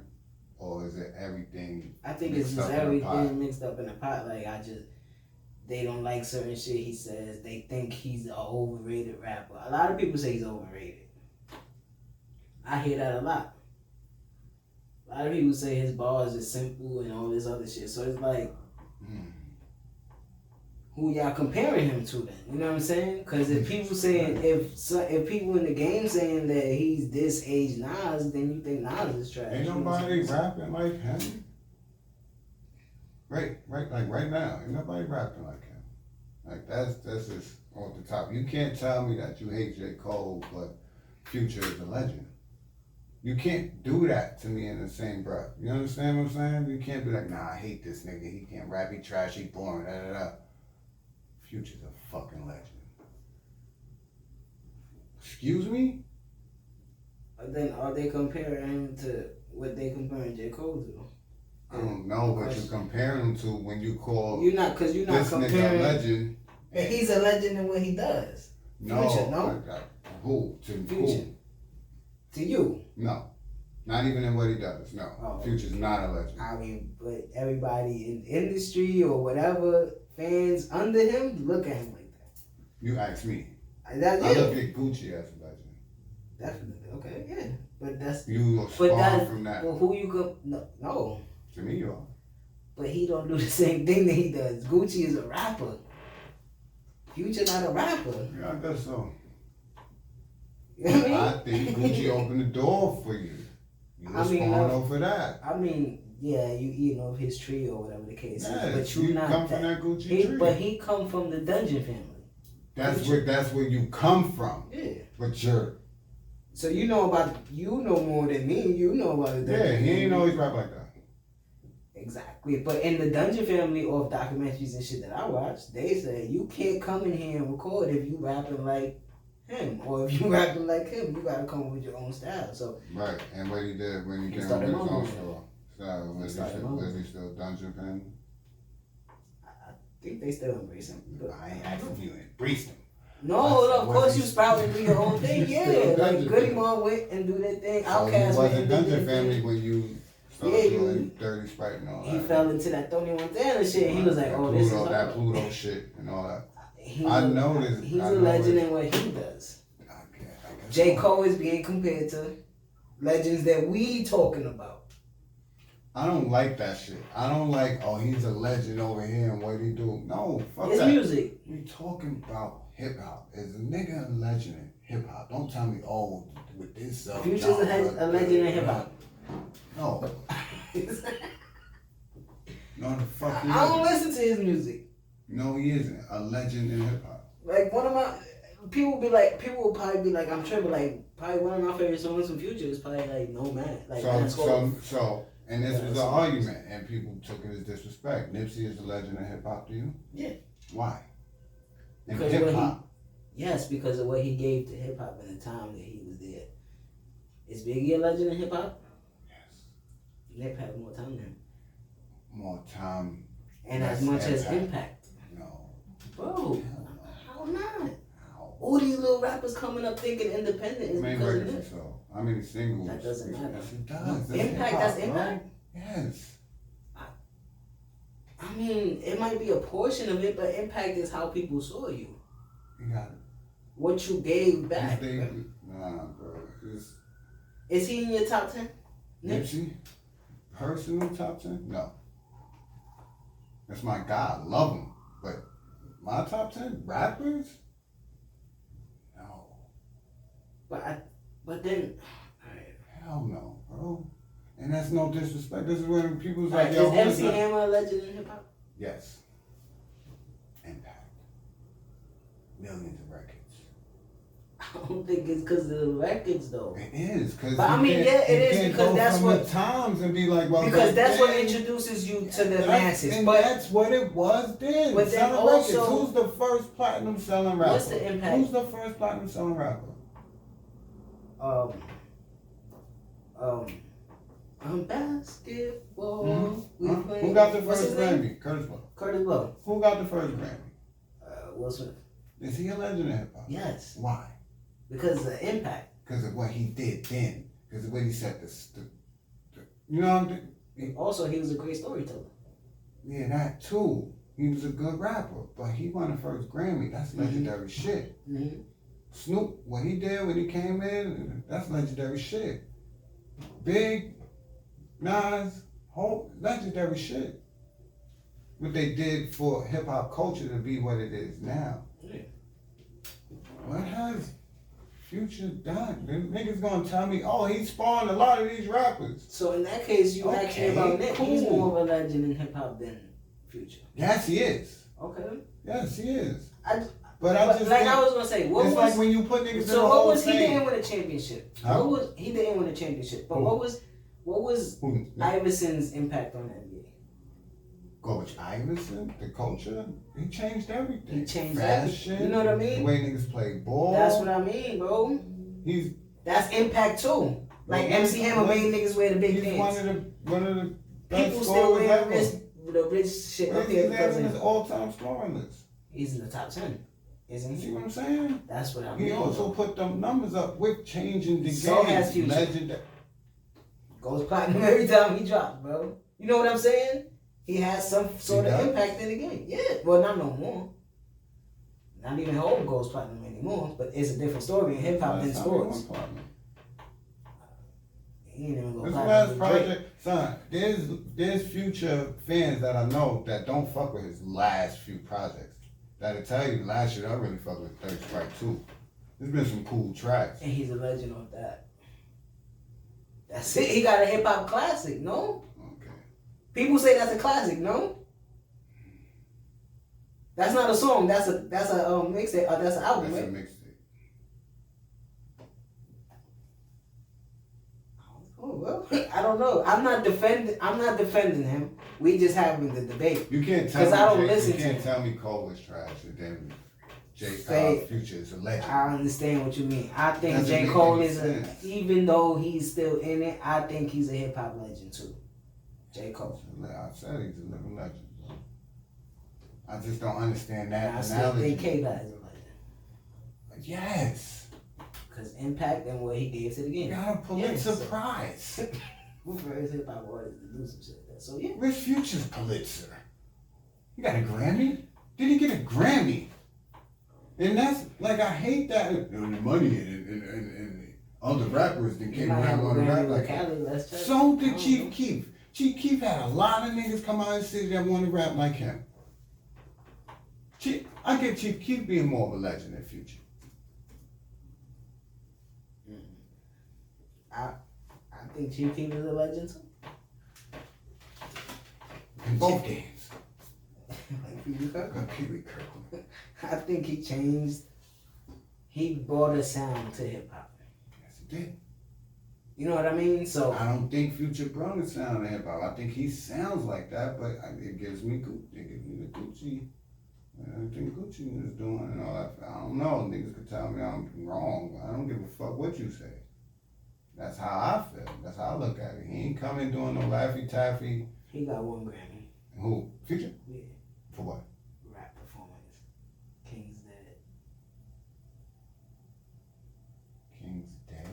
or is it everything? I think it's just everything mixed up in a pot. Like they don't like certain shit he says. They think he's an overrated rapper. A lot of people say he's overrated. I hear that a lot. A lot of people say his bars is simple and all this other shit. So it's like, who y'all comparing him to then? You know what I'm saying? Because if people saying, if people in the game saying that he's this age Nas, then you think Nas is trash. Ain't nobody rapping like him. Right now, ain't nobody rapping like him. Like that's just off the top. You can't tell me that you hate j.cole, but Future is a legend. You can't do that to me in the same breath. You understand what I'm saying? You can't be like, nah, I hate this nigga. He can't rap, he trash, he boring, da da da. Future's a fucking legend. Excuse me? Then are they comparing him to what they comparing j.cole to? I don't know what you're comparing him to when you call you're not comparing nigga a legend. He's a legend in what he does. No, Future, no? Who? To Future. who? To you? No. Not even in what he does. No. Oh. Future's not a legend. I mean, but everybody in the industry or whatever, fans under him, look at him like that. You ask me. That's I look at Gucci as a legend. Definitely. Okay, yeah. But that's... You spawn from that. Well, who you go... No. To me, you are. But he don't do the same thing that he does. Gucci is a rapper. Future not a rapper. Yeah, I guess so. You know what I mean? I think Gucci opened the door for you. You spawn over that. I mean, yeah, you eating off his tree or whatever the case is. But you come from that Gucci tree. But he come from the Dungeon family. That's where you come from. Yeah. But you're So you know more than me. You know about it. Yeah, he ain't always rap like that. Exactly. But in the Dungeon family of documentaries and shit that I watch, they say you can't come in here and record if you rapping like him, or if you rapping like him, you gotta come with your own style. So right, and what he did when he came with his own style, was he still Dungeon family? I think they still embrace him. I ain't asking you embraced him. No, of course you sprouted do your own thing. Yeah, like Goody Mob went and do their thing. Outkast went and did their thing. Dungeon family when you started doing Dirty Sprite and all that. He fell into that Tony Montana shit. And he was like, "Oh, this is that Pluto shit and all that." I know this. He's a legend in what he does. j.cole is being compared to legends that we talking about. I don't like that shit. I don't like, oh, he's a legend over here and what he do. No, fuck it's that. It's music. We talking about hip hop. Is a nigga a legend in hip hop? Don't tell me, oh, with this Future's a legend in hip hop. No. No, the fuck. I don't listen to his music. No, he isn't a legend in hip hop. Like one of my people will probably be like, I'm tripping. Like probably one of my favorite songs from Future is probably like No Man. Like so. And this was an argument, and people took it as disrespect. Nipsey is a legend in hip hop to you? Yeah. Why? In because hip hop. Yes, because of what he gave to hip hop in the time that he was there. Is Biggie a legend in hip hop? Yes. Nip had more time than him. More time. And as much as impact. No. Bro, how not? All these little rappers coming up thinking independent is because of this. So. How many singles? That doesn't matter. Yes, it does. Impact, that's impact? Yes. I mean, it might be a portion of it, but impact is how people saw you. You got it. What you gave back. Nah, bro. Is he in your top 10? Nipsey? Personal top 10? No. That's my guy. I love him. But my top 10 rappers? No. But then, hell no, bro. And that's no disrespect. This is when people's like, like, yo, is MC Hammer a legend in hip hop? Yes. Impact. Millions of records. I don't think it's because of the records though. It is, because but I mean, yeah, it is because that's what the times and be like, well, because that's what introduces you to the masses. And but that's what it was then. But then also, records. Who's the first platinum selling rapper? What's the impact? Who's the first platinum selling rapper? Basketball. Mm-hmm. Who got the first Grammy? Curtis Blow. Curtis Blow. Who got the first Grammy? Will Smith. Is he a legend in hip hop? Yes. Why? Because of the impact. Because of what he did then. Because of what he said. You know what I'm saying? Also, he was a great storyteller. Yeah, that too. He was a good rapper, but he won the first Grammy. That's legendary shit. Mm-hmm. Snoop, what he did when he came in, that's legendary shit. Big, Nas, whole legendary shit. What they did for hip hop culture to be what it is now. Yeah. What has Future done? Them niggas gonna tell me, oh, he spawned a lot of these rappers. So in that case, you asked me about Nick. Cool. He's more of a legend in hip hop than Future. Yes, he is. Okay. Yes, he is. But I just like I was gonna say, what it's was like when you put niggas in the what whole was thing. He didn't win a championship. Huh? He didn't win a championship. But what was Iverson's impact on the NBA? Coach Iverson, the culture, he changed everything. He changed fashion. You know what I mean? The way niggas play ball. That's what I mean, bro. That's impact too. Like MC Hammer made niggas wear the big pants. One of the best people still wear the rich shit up here because of his all-time scoring list. He's in the top 10. Isn't he? See what I'm saying? That's what I mean. He also put them numbers up with changing the game. So has Future. Legendary. Goes platinum every time he drops, bro. You know what I'm saying? He has some sort of impact in the game. Yeah. Well, not no more. Not even Hov goes platinum anymore. But it's a different story in hip hop than sports. He ain't even go this platinum. last project, son, there's Future fans that I know that don't fuck with his last few projects. That'll tell you last year I really fucked with 30 Strike 2. There's been some cool tracks. And he's a legend on that. That's it. He got a hip hop classic, no? Okay. People say that's a classic, no? That's not a song. That's a mixtape. That's an album. That's right? a mixtape. Oh well, I don't know. I'm not defending him. We just having the debate. You can't tell me. I don't listen you to can't him. tell me Cole is trash and then Future is a legend. I understand what you mean. I think Doesn't J. make Cole any is sense. even though he's still in it, I think he's a hip hop legend too. J. Cole. I said he's a living legend. Bro. I just don't understand that and I still analogy. think K-Dot is a legend. Yes. Because impact and what he gave to the game. You got a Pulitzer Prize. Who first hip hop artist to do some shit like that? So yeah. Where's Future's Pulitzer? He got a Grammy? Did he get a Grammy? And that's like I hate that. And the money and other rappers that came around on the rap like that. So did Chief Keef. Chief Keef had a lot of niggas come out and say that want to rap like him. I get Chief Keef being more of a legend than Future. I think Chief Keef is a legend too. In both games. Like Pee Wee Kirkland. Pee Wee Kirkland. I think he changed. He brought a sound to hip hop. Yes, he did. You know what I mean? So I don't think Future brought a sound to hip hop. I think he sounds like that, but it gives me Gucci. It gives me the Gucci. I think Gucci is doing and all that. I don't know. Niggas could tell me I'm wrong. I don't give a fuck what you say. That's how I feel. That's how I look at it. He ain't coming doing no Laffy Taffy. He got one Grammy. Who? Future? Yeah. For what? Rap performance. King's Dead. King's Dead?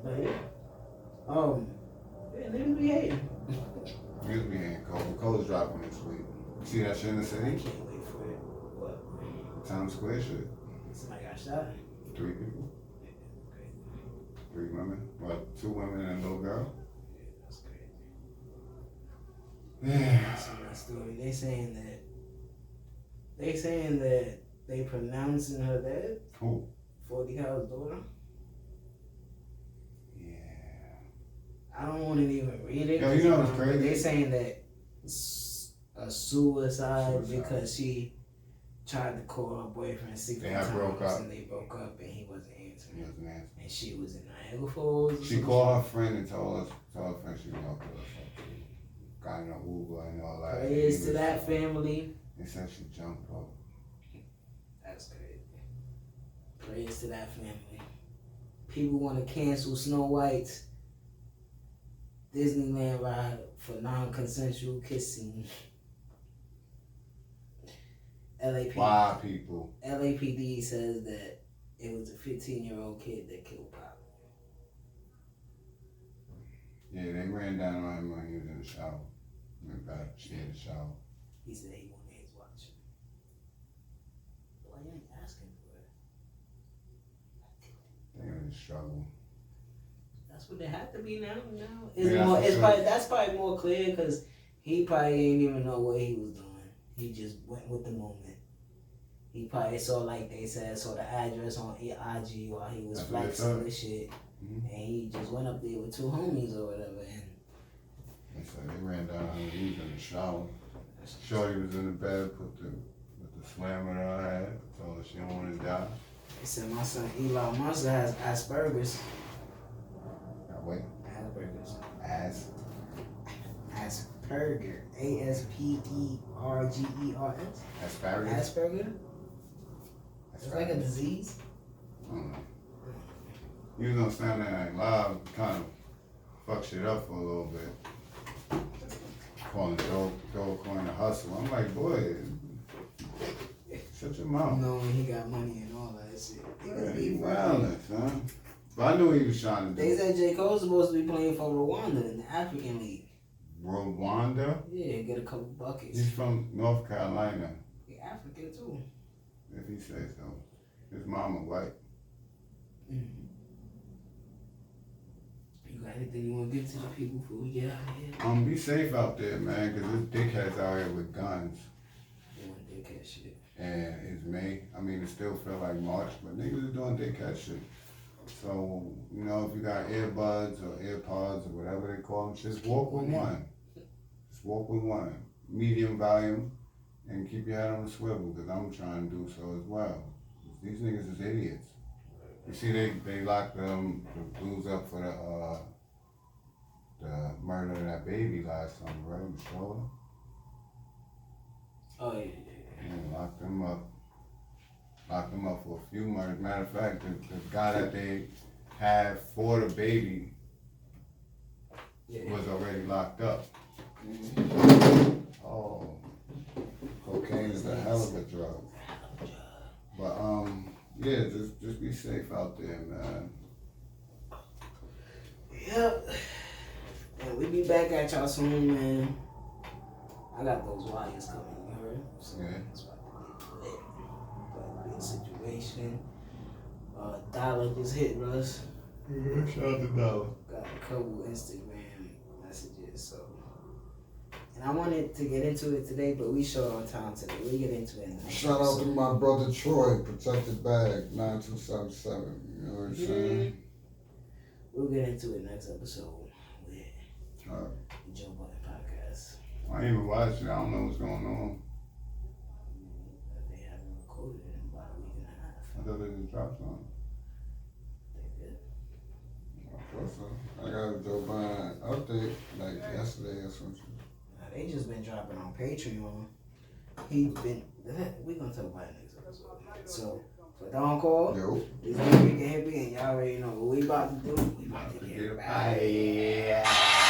But yeah. Yeah, niggas be hating. Niggas be hating Cole. Cole's dropping this week. See that shit in the I city? can't wait for it. What? Times Square shit. Somebody got shot? 3 people. Yeah, that's crazy. 3 women. Well, 2 women and a little girl. Yeah, that's crazy. Yeah. I saw that story. They saying that they pronouncing her dead. Who? 40 Cal's daughter. Yeah. I don't want to even read it. Yo, you know what's crazy? They saying that it's a suicide because she tried to call her boyfriend 60 times broke up. and they broke up and he wasn't answering. He wasn't answering. And she was in Niagara Falls. She called her friend and told her friend she was gonna kill herself. Got in an Uber and all that. Prayers to that family. They said she jumped off. That's crazy. Prayers to that family. People want to cancel Snow White's Disneyland ride for non-consensual kissing. Why people? LAPD says that it was a 15-year-old kid that killed Pop. Yeah, they ran down on him when he was in the shower. Went back, she had a shower. He said he wanted his watch. Well, you ain't asking for it. They were in struggle. That's what they have to be now. That's probably more clear because he probably ain't even know what he was doing. He just went with the moment. He probably saw, like they said, saw the address on IG while he was flexing this shit. Mm-hmm. And he just went up there with 2 homies or whatever. And they said they ran down on him. He was in the shower. Shorty was in the bed, put the slammer on her head, told her she don't want to die. They said my son Elon Musk has Asperger's. Wait. Asperger's. Asperger. Aspergers. Asparagus? Asperger? It's like a disease. I don't know. He was on Saturday Night Live, kind of fuck shit up for a little bit. Calling Dogecoin a hustle. I'm like, boy, shut your mouth. Knowing he got money and all that shit. He wildin', son. But I knew he was trying to do They said J. Cole's supposed to be playing for Rwanda in the African League. Rwanda? Yeah, get a couple buckets. He's from North Carolina. He African too. If he says so. His mama white. Mm-hmm. You got anything you want to give to the people before we get out of here? Be safe out there, man, because this dickhead's out here with guns. Doing dickhead shit. And it's May. I mean, it still feel like March, but niggas is doing dickhead shit. So, you know, if you got earbuds or earpods or whatever they call them, just walk with one. Just walk with one. Medium volume and keep your head on the swivel because I'm trying to do so as well. These niggas is idiots. You see, they locked the dudes up for the murder of that baby last summer, right? In the stroller. Oh, yeah. Yeah, locked them up. Locked them up for a few murders. Matter of fact, the guy that they had for the baby was already locked up. Mm-hmm. Oh, cocaine is a hell of a drug. But yeah, just be safe out there, man. Yep. And we be back at y'all soon, man. I got those wires coming, you heard? So Yeah. it's about to get lit. About to be a situation. Dollar just hit us. Shout out to Dollar. Got a couple Instagram messages, so. And I wanted to get into it today, but we short on time today. We'll get into it now. Shout out to my brother Troy, Protected Bag, 9277. You know what I'm saying? We'll get into it next episode with Alright. the Joe Budden Podcast. I ain't even watched it. I don't know what's going on. They haven't recorded it in about a week and a half. I thought they just dropped on. They did. I thought so. I got a Joe Biden update like yesterday or something. Now, they just been dropping on Patreon. We gonna talk about it next episode. So, for Don Cole, Yo. this is Dricanhippie, and y'all already know what we about to do. We about to get right.